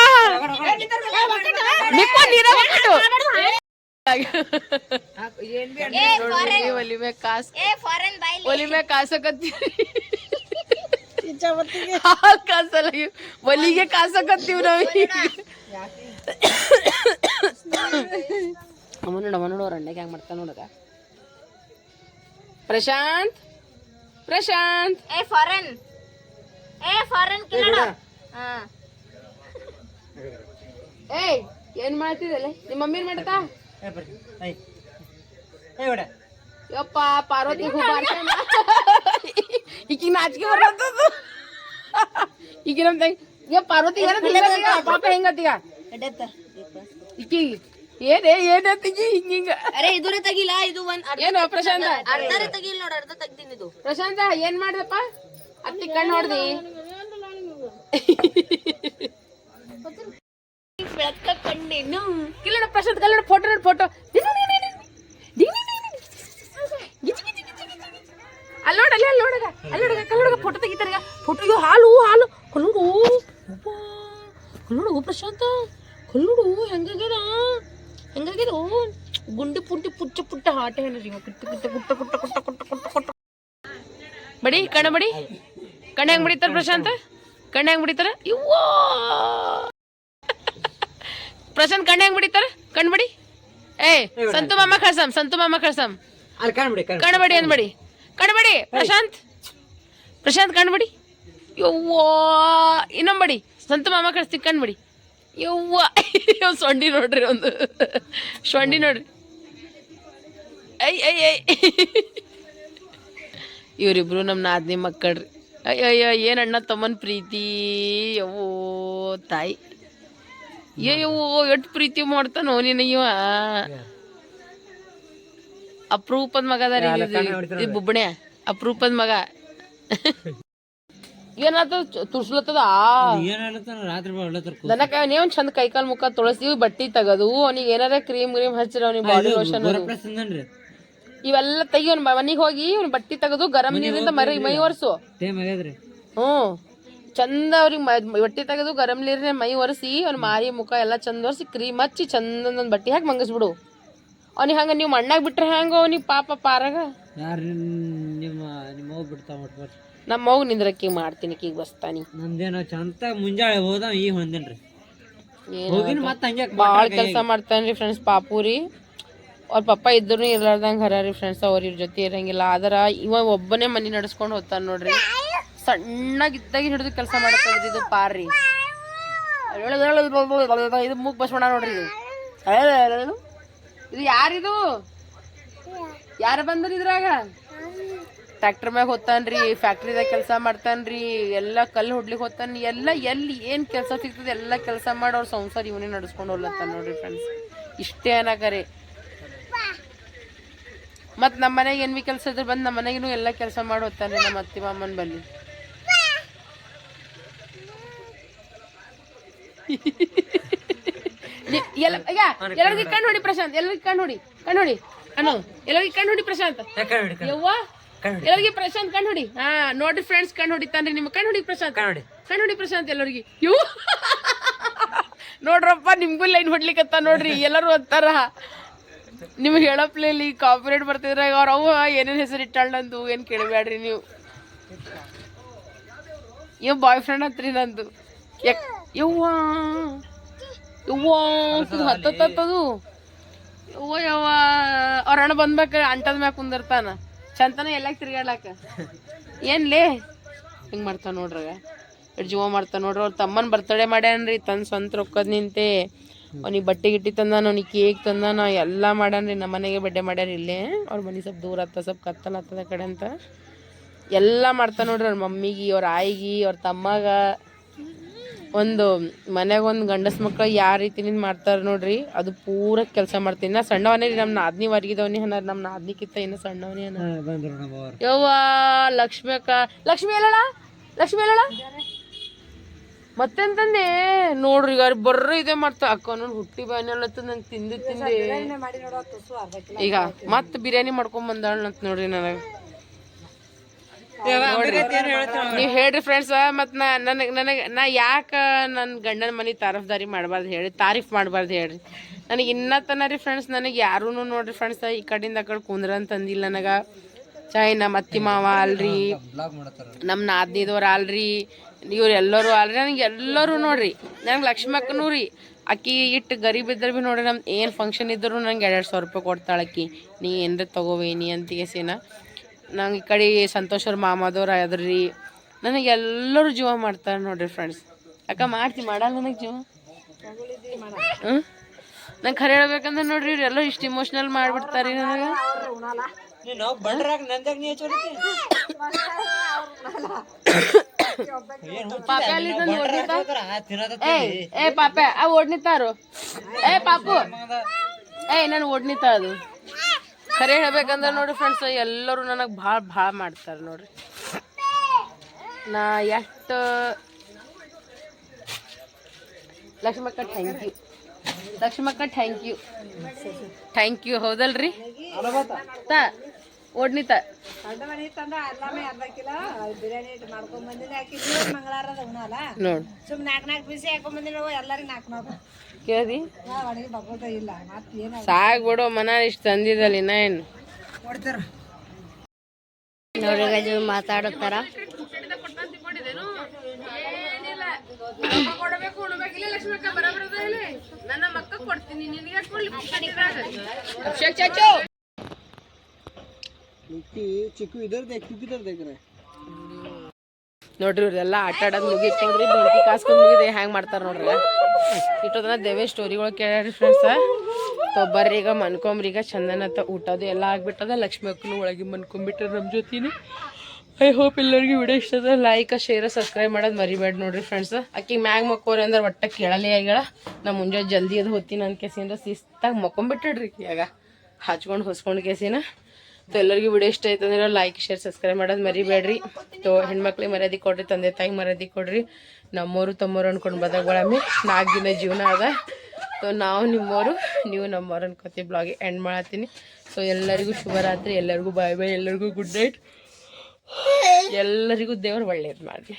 ನೀರ ಒಲಿ ಮ್ಯಾಗ ಕಾಸಕತ್ತೀವಿ ಹಾಲ್ ಕಾಸಲ್ಲ ಒಲಿಗೆ ಕಾಸಕತ್ತೀವಿ ನಾವ್ ಅಮ್ಮ ನೋಡು ಅವ್ರ ಅಣ್ಣಗೆ ಹೆಂಗ್ ಮಾಡ್ತಾನ ನೋಡಗ ಪ್ರಶಾಂತ್ ಪ್ರಶಾಂತ್ ಏಯ್ ಏನ್ ಮಾಡ್ತಿದ್ದಲ್ಲ ನಿಮ್ಮ ಮಮ್ಮಿ ಏನ್ ಮಾಡ್ತಾ ಯಪ್ಪ ಪಾರ್ವತಿ ಈಕಿ ನಾಚಿಕೆ ಬರತ್ತದು ಈಗ ನಮ್ ತಂಗಿ ಪಾರ್ವತಿ ಪಾಪ ಹೆಂಗತ್ತೀಗ ಈಕಿ ಏನಂತೀಗಿ ಹಿಂಗ ಅರೆ ಇದುರೇ ತಗಿಲ್ಲ ಇದು ಏನು ಪ್ರಶಾಂತ ಅರ್ಧರೇ ತಗಿಲ್ಲ ನೋಡ ಅರ್ಧ ತೆಗ್ದಿನಿ ಇದು ಪ್ರಶಾಂತ ಏನ್ ಮಾಡ್ದಪ್ಪ ಅತ್ತಿ ಕಣ್ಣು ಹೊಡ್ದಿ ಕಣ್ಣೇನು ಇಲ್ಲ ಪ್ರಶಾಂತ್ ಕಲ್ಲ ಫೋಟೋ ಫೋಟೋ ಅಲ್ಲಿ ನೋಡ ಅಲ್ಲಿ ನೋಡಗ ಅಲ್ಲಿ ನೋಡಗ ಕಲ್ಲೋಡಗ ಫೋಟೋ ತೆಗಿತಾರ ಫೋಟೋ ಹಾಲು ಹಾಲು ಕಲ್ಲೋಡು ಕಲ್ಲೋಡು ಪ್ರಶಾಂತ ಕಲ್ಲೋಡು ಹೆಂಗಾಗ್ಯದ ಹೆಂಗಾಗ್ಯದ ಗುಂಡಿ ಪುಂಟಿ ಪುಟ್ಟ ಪುಟ್ಟ ಹಾಟೆ ಏನ್ರಿ ಕುಟ್ಟ ಕುಟ್ಟ ಕುಟ್ಟ ಕುಟ್ಟ ಕುಟ್ಟ ಕುಟ್ಟ ಕುಟ್ಟ ಕುಟ್ಟ ಬಡಿ ಕಣ್ಣ ಬಡಿ ಕಣ್ಣ ಹೆಂಗ್ ಬಿಡಿತಾರ ಪ್ರಶಾಂತ ಕಣ್ಣ ಹೆಂಗ್ ಬಿಡಿತಾರ ಇವ್ವಾ ಪ್ರಶಾಂತ್ ಕಣ್ಣ ಹೆಂಗ್ ಬಿಡಿತಾರ ಕಣ್ ಬಡಿ ಏ ಸಂತು ಮಾಮ ಕಳ್ಸಮ್ ಕಣ್ಬಡಿ ಅಂದ್ಬಡಿ ಕಣ್ಬಡಿ ಪ್ರಶಾಂತ್ ಕಣ್ಬಡಿ ಯವ್ವಾ ಇನ್ನೊಂಬಡಿ ಸಂತು ಮಾಮ ಕಳಿಸ್ತೀನಿ ಕಣ್ಬಡಿ ಯವ್ವ ಸೊಂಡಿ ನೋಡ್ರಿ ಒಂದು ಸೊಂಡಿ ನೋಡ್ರಿ ಐ ಇವರಿಬ್ರು ನಮ್ಮ ನಾದ್ನಿ ಮಕ್ಕಳ್ರಿ ಅಯ್ಯಯ್ಯ ಏನು ಅಣ್ಣ ತಮ್ಮನ ಪ್ರೀತಿ ಯವ್ವೋ ತಾಯಿ ಯವ್ವೋ ಎಷ್ಟು ಪ್ರೀತಿ ಮಾಡ್ತಾನೋ ನೀನು ಇವ ಅಪರೂಪದ ಮಗ ಅದ ರೀ ಬುಬ್ಬಣೆ ಅಪರೂಪದ ಮಗ ಏನಾತ ತುರ್ಸ್ಲತ್ತದ ದನಕ ನೀವು ಚಂದ ಕೈಕಾಲ್ ಮುಖ ತೊಳಸ್ತೀವಿ ಬಟ್ಟಿ ತಗದು ಅವ್ನಿಗೆ ಏನಾರ ಕ್ರೀಮ್ ಹಚ್ಚಿರ ಅವ್ನಿಗೆ ಬಾಡಿ ಲೋಷನ್ ಇವೆಲ್ಲ ತೆಗಿ ಅವ್ನ ಮನಿಗೆ ಹೋಗಿ ಅವ್ನ ಬಟ್ಟಿ ತೆಗೆದು ಗರಂ ನೀರಿಂದ ಮೈ ಒರೆಸು ಚಂದ ಅವ್ರಿಗೆ ಬಟ್ಟಿ ತೆಗೆದು ಗರಂ ನೀರಿನ ಮೈ ಒರೆಸಿ ಅವ್ನ ಮಾರಿ ಮುಖ ಎಲ್ಲ ಚಂದ ಒರೆಸಿ ಕ್ರೀಮ್ ಹಚ್ಚಿ ಚಂದ ಬಟ್ಟಿ ಹಾಕಿ ಮಂಗಿಸ್ಬಿಡು ಅವ್ನಿಗೆ ಹಂಗ ನೀವು ಮಣ್ಣಾಗ ಬಿಟ್ರೆ ಹೆಂಗ ಅವ್ನಿಗೆ ಪಾಪ ಪಾರಾಗ ನಮ್ಮ ಮಗು ನಿಂದ್ರಕ್ಕಿ ಮಾಡ್ತೀನಿ ಈಗ ಬಸ್ತಾನಿ ನಮ್ದೇನೋ ಚಂತ ಮುಂಜಾಳೆ ಹೋದ ಈಗ ಹೊಂದೇನ್ರಿ ಭಾಳ ಕೆಲಸ ಮಾಡ್ತಾನ್ರಿ ಫ್ರೆಂಡ್ಸ್ ಪಾಪೂರಿ ಅವ್ರ ಪಪ್ಪ ಇದ್ರು ಇರ್ಲಾರ್ದಂಗೆ ಹರ ರೀ ಫ್ರೆಂಡ್ಸ್ ಅವ್ರ ಜೊತೆ ಇರಂಗಿಲ್ಲ ಆದ್ರ ಇವ ಒಬ್ಬನೇ ಮನೆ ನಡ್ಸ್ಕೊಂಡು ಹೋಗ್ತಾನ ನೋಡ್ರಿ ಸಣ್ಣಗಿದ್ದಾಗ ಹಿಡಿದು ಕೆಲಸ ಮಾಡತ್ತದ್ರಿ ಇದು ಪಾರ್ರಿ ಇದು ಮೂಗ್ ಬಸ್ಬೇಡ ನೋಡ್ರಿ ಇದು ಇದು ಯಾರಿದು ಯಾರು ಬಂದ್ರಿ ಇದ್ರಾಗ ಟ್ರ್ಯಾಕ್ಟರ್ ಮ್ಯಾಗ ಹೋಗ್ತಾನ್ರಿ ಫ್ಯಾಕ್ಟ್ರಿದಾಗ ಕೆಲಸ ಮಾಡ್ತಾನ್ರಿ ಎಲ್ಲ ಕಲ್ಲು ಹೊಡ್ಲಿಕ್ಕೆ ಹೋಗ್ತಾನ ಎಲ್ಲ ಎಲ್ಲಿ ಏನು ಕೆಲಸ ಸಿಗ್ತದೆ ಎಲ್ಲ ಕೆಲಸ ಮಾಡಿ ಅವ್ರ ಸಂಸಾರ ಇವನೇ ನಡ್ಸ್ಕೊಂಡು ಹೋಗ್ಲತ್ತಾನ ನೋಡ್ರಿ ಫ್ರೆಂಡ್ಸ್ ಇಷ್ಟೇ ಅನ್ನಕರೆ ಮತ್ತು ನಮ್ಮ ಮನೆಗೆ ಏನು ಭೀ ಕೆಲಸ ಇದ್ರೆ ಬಂದು ನಮ್ಮ ಮನೆಗೂ ಎಲ್ಲ ಕೆಲಸ ಮಾಡಿ ಹೋಗ್ತಾನ್ರಿ ನಮ್ಮ ಅತ್ತಿ ಮಾಮನ ಬಲ್ಲಿ ಎಲ್ಲರಿಗೆ ಕಣ್ಣು ಹೊಡಿ ಪ್ರಶಾಂತ್ ಎಲ್ಲರಿಗೆ ಕಣ್ಣು ಹೊಡಿ ಎಲ್ಲರಿಗೆ ಕಣ್ಣು ಹೊಡಿ ಪ್ರಶಾಂತ್ ಯವ್ವ ಎಲ್ಲರಿಗೆ ಪ್ರಶಾಂತ್ ಕಣ್ಣು ಹೊಡಿ ಹಾ ನೋಡ್ರಿ ಫ್ರೆಂಡ್ಸ್ ಕಣ್ಣು ಹೊಡಿತಾನ್ರಿ ನಿಮ್ಮ ಕಣ್ಣು ಹೊಡಿ ಪ್ರಶಾಂತ್ ಕಣ್ಣು ಹೊಡಿ ಪ್ರಶಾಂತ್ ಎಲ್ಲರಿಗೆ ಇವು ನೋಡ್ರಪ್ಪ ನಿಮ್ಗೂ ಲೈನ್ ಹೊಡ್ಲಿಕ್ಕತ್ತ ನೋಡ್ರಿ ಎಲ್ಲರೂ ಅಂತಾರ ನಿಮ್ಗೆ ಹೇಳಪ್ಲೇಲಿ ಕಾಪಿರೇಟ್ ಬರ್ತಿದ್ರಾಗ ಅವ್ರ ಅವ ಏನೇನು ಹೆಸರು ಇಟ್ಟಾಳಂದು ಏನು ಕೇಳಬೇಡ್ರಿ ನೀವು ಇವ್ ಬಾಯ್ ಫ್ರೆಂಡ್ ಹತ್ರಿ ನಂದು ಯವ್ವಾ ಹತ್ತದು ಯವ್ವ ಅವ್ರ ಅಣ್ಣ ಬಂದ್ಬೇಕ ಅಂಟದ ಮ್ಯಾಗ ಕುಂದಿರ್ತಾನ ಚಂತನ ಎಲ್ಲ ತಿರ್ಗಾಡ್ಲಾಕ ಏನ್ಲೇ ಹಿಂಗೆ ಮಾಡ್ತಾನ ನೋಡ್ರಾಗ ಎಷ್ಟು ಜೀವ ಮಾಡ್ತಾನ ನೋಡ್ರಿ ಅವ್ರ ತಮ್ಮನ ಬರ್ತಡೇ ಮಾಡ್ಯಾನ್ರಿ ತನ್ನ ಸ್ವಂತ ರೊಕ್ಕದ ನಿಂತೆ ಅವ್ನಿಗೆ ಬಟ್ಟೆ ಗಿಟ್ಟಿ ತಂದಾನ ಅವ್ನಿಗೆ ಕೇಕ್ ತಂದಾನ ಎಲ್ಲ ಮಾಡ್ಯಾನ್ರಿ ನಮ್ಮ ಮನೆಗೆ ಬಡ್ಡೆ ಮಾಡ್ಯಾರ ಇಲ್ಲೇ ಅವ್ರ ಮನೆ ಸ್ವಲ್ಪ ದೂರ ಹತ್ತ ಸ್ವಲ್ಪ ಕತ್ತಲ ಹತ್ತದ ಕಡೆ ಅಂತ ಎಲ್ಲ ಮಾಡ್ತಾನ ನೋಡ್ರಿ ಅವ್ರ ಮಮ್ಮಿಗೆ ಅವ್ರ ಆಯಿಗೆ ಅವ್ರ ತಮ್ಮಗ ಒಂದು ಮನ್ಯಾಗ ಒಂದು ಗಂಡಸ್ ಮಕ್ಳು ಯಾವ ರೀತಿನಿಂದ ಮಾಡ್ತಾರೆ ನೋಡ್ರಿ ಅದು ಪೂರ ಕೆಲಸ ಮಾಡ್ತೀನಿ ನಾ ಸಣ್ಣವನೇ ರೀ ನಮ್ಮ ನಾದ್ನಿ ವರ್ಗಿದವನಿ ಅನ್ನ ನಮ್ಮ ನಾದ್ನಿಕಿತ್ತ ಏನು ಸಣ್ಣವನೇ ಅನ್ನ ಯವ್ವ ಲಕ್ಷ್ಮಿ ಹೇಳಳ ಮತ್ತೆಂತಂದೆ ನೋಡ್ರಿ ಈಗ ಬರ್ರ ಇದೇ ಮಾಡ್ತಾ ಅಕ್ಕ ನೋಡಿ ಹುಟ್ಟಿ ಬಾಯಿನಲ್ಲತ್ತ ನಂಗೆ ತಿಂದು ಈಗ ಮತ್ತೆ ಬಿರಿಯಾನಿ ಮಾಡ್ಕೊಂಡ್ ಬಂದಾಳ ಅಂತ ನೋಡ್ರಿ ನನಗೆ ನೀವು ಹೇಳ್ರಿ ಫ್ರೆಂಡ್ಸ್. ಮತ್ತು ನಾ ಯಾಕೆ ನನ್ನ ಗಂಡನ ಮನೆ ತಾರಫ್ದಾರಿ ಮಾಡಬಾರ್ದು ಹೇಳಿ, ತಾರೀಫ್ ಮಾಡಬಾರ್ದು ಹೇಳ್ರಿ. ನನಗೆ ಇನ್ನತನ ರೀ ಫ್ರೆಂಡ್ಸ್, ನನಗೆ ಯಾರೂ ನೋಡ್ರಿ ಫ್ರೆಂಡ್ಸ್ ಈ ಕಡೆಯಿಂದ ಆ ಕಡೆ ಕುಂದ್ರ ಅಂತಂದಿಲ್ಲ ನನಗೆ. ಚಾಯ್ ನಮ್ಮ ಅತ್ತಿ ಮಾವ ಅಲ್ರಿ, ನಮ್ಮ ನಾದ್ನಿದವ್ರು ಅಲ್ರಿ, ಇವ್ರು ಎಲ್ಲರೂ ಅಲ್ರಿ, ನನಗೆ ಎಲ್ಲರೂ ನೋಡ್ರಿ. ನನಗೆ ಲಕ್ಷ್ಮಕ್ಕನೂ ರೀ, ಅಕ್ಕಿ ಇಟ್ಟು ಗರೀಬ್ ಇದ್ರೆ ಭೀ ನೋಡ್ರಿ, ನಮ್ದು ಏನು ಫಂಕ್ಷನ್ ಇದ್ದರೂ ನಂಗೆ 200 ರೂಪಾಯಿ ಕೊಡ್ತಾಳೆ ಅಕ್ಕಿ. ನೀ ಏನರ ತಗೋವೇನಿ ಅಂತಿಗೆಸಿನ. ನಂಗೆ ಈ ಕಡೆ ಸಂತೋಷವ್ರ ಮಾಮದವ್ರು ಅದ್ರಿ, ನನಗೆ ಎಲ್ಲರೂ ಜೀವ ಮಾಡ್ತಾರೆ ನೋಡ್ರಿ ಫ್ರೆಂಡ್ಸ್. ಅಕ್ಕ ಮಾಡಲ್ಲ ನನಗೆ ಜೀವ. ನಂಗೆ ಖರೆ ಹೇಳ್ಬೇಕಂದ್ರೆ ನೋಡ್ರಿ ಇವರೆಲ್ಲ ಇಷ್ಟು ಇಮೋಷ್ನಲ್ ಮಾಡಿಬಿಡ್ತಾರೆ ನನಗೆ. ಪಾಪೆ ಅಲ್ಲಿ ಏ ಪಾಪೆ ಆ ಓಡ್ನಿತಾರು ಏ ಪಾಪು ನಾನು ಓಡ್ನಿತ ಅದು. ಖರೆ ಹೇಳ್ಬೇಕಂದ್ರೆ ನೋಡ್ರಿ ಫ್ರೆಂಡ್ಸ್ ಎಲ್ಲರೂ ನನಗೆ ಭಾಳ ಮಾಡ್ತಾರೆ ನೋಡ್ರಿ. ನಾ ಎಷ್ಟು ಲಕ್ಷ್ಮಕ್ಕ ಥ್ಯಾಂಕ್ ಯು ಹೌದಲ್ರಿ ಓಡ್ನಿತ ಕೇಳಿ ಸಾಕ್ಬಿಡು ಮನ ಇಷ್ಟು ತಂದಿದಲ್ಲಿ ನಾ ಏನು ನೋಡ್ರಿ ಮಾತಾಡತ್ತಾರ. ನೋಡ್ರಿ ಇವ್ರೆಲ್ಲ ಆಟ ಆಡೋದು ಮುಗೀತು ನೋಡ್ರಿ. ಬೆಂಕಿ ಕಾಸ್ಕೊಂಡು ಮುಗಿದೆ ಹೆಂಗೆ ಮಾಡ್ತಾರೆ ನೋಡ್ರಿ. ಇಟ್ಟೋದನ್ನ ದೇವೇ ಸ್ಟೋರಿಗಳು ಕೇಳ್ರಿ ಫ್ರೆಂಡ್ಸ್. ಬರ್ರಿ ಈಗ ಮನ್ಕೊಂಬ್ರಿ, ಈಗ ಚಂದನತ್ತ ಊಟದು ಎಲ್ಲ ಆಗ್ಬಿಟ್ಟದ. ಲಕ್ಷ್ಮಿ ಅಕ್ಕನು ಒಳಗೆ ಮನ್ಕೊಂಬಿಟ್ರೆ ನಮ್ಮ ಜೊತೆನೆ. ಐ ಹೋಪ್ ಎಲ್ಲರಿಗೂ ವಿಡಿಯೋ ಇಷ್ಟ ಅದ. ಲೈಕ್ ಶೇರ್ ಸಬ್ಸ್ಕ್ರೈಬ್ ಮಾಡೋದು ಮರಿಬೇಡ ನೋಡ್ರಿ ಫ್ರೆಂಡ್ಸ್. ಆಕಿಗೆ ಮ್ಯಾಗ ಮಕ್ಕೋರಿ ಅಂದ್ರೆ ಒಟ್ಟ ಕೇಳಲೇ ಆಗ್ಯಾಳ. ನಾ ಮುಂಜಾನೆ ಜಲ್ದಿ ಅದು ಹೊತ್ತೀನಿ ನನ್ನ ಕೇಸಿಂದ ಶಿಸ್ತಾಗಿ ಮಕ್ಕೊಂಬಿಟ್ರಿ ಈಗ ಹಚ್ಕೊಂಡು ಹೊಸ್ಕೊಂಡು ಕೇಸಿನ. ಎಲ್ಲರಿಗೂ ವಿಡಿಯೋ ಇಷ್ಟ ಆಯ್ತು ಅಂದ್ರೆ ಲೈಕ್ ಶೇರ್ ಸಬ್ಸ್ಕ್ರೈಬ್ ಮಾಡೋದು ಮರಿಬೇಡ್ರಿ. ಹೆಣ್ಮಕ್ಳಿಗೆ ಮರ್ಯಾದೆ ಕೊಡ್ರಿ, ತಂದೆ ತಾಯಿಗೆ ಮರ್ಯಾದೆ ಕೊಡ್ರಿ. ನಮ್ಮೋರು ತಮ್ಮೋರು ಅನ್ಕೊಂಡು ಬದಾಗೊಳಮ್ಮೆ 4 ದಿನ ಜೀವನ ಅದ. ನಾವು ನಿಮ್ಮೋರು, ನೀವು ನಮ್ಮೋರು ಅನ್ಕೋತೀವಿ. Blog end ಮಾಡತ್ತೀನಿ. ಎಲ್ಲರಿಗೂ ಶುಭರಾತ್ರಿ, ಎಲ್ಲರಿಗೂ ಬಾಯ್ ಬಾಯ್, ಎಲ್ಲರಿಗೂ ಗುಡ್ ನೈಟ್. ಎಲ್ಲರಿಗೂ ದೇವ್ರು ಒಳ್ಳೇದು ಮಾಡಲಿ.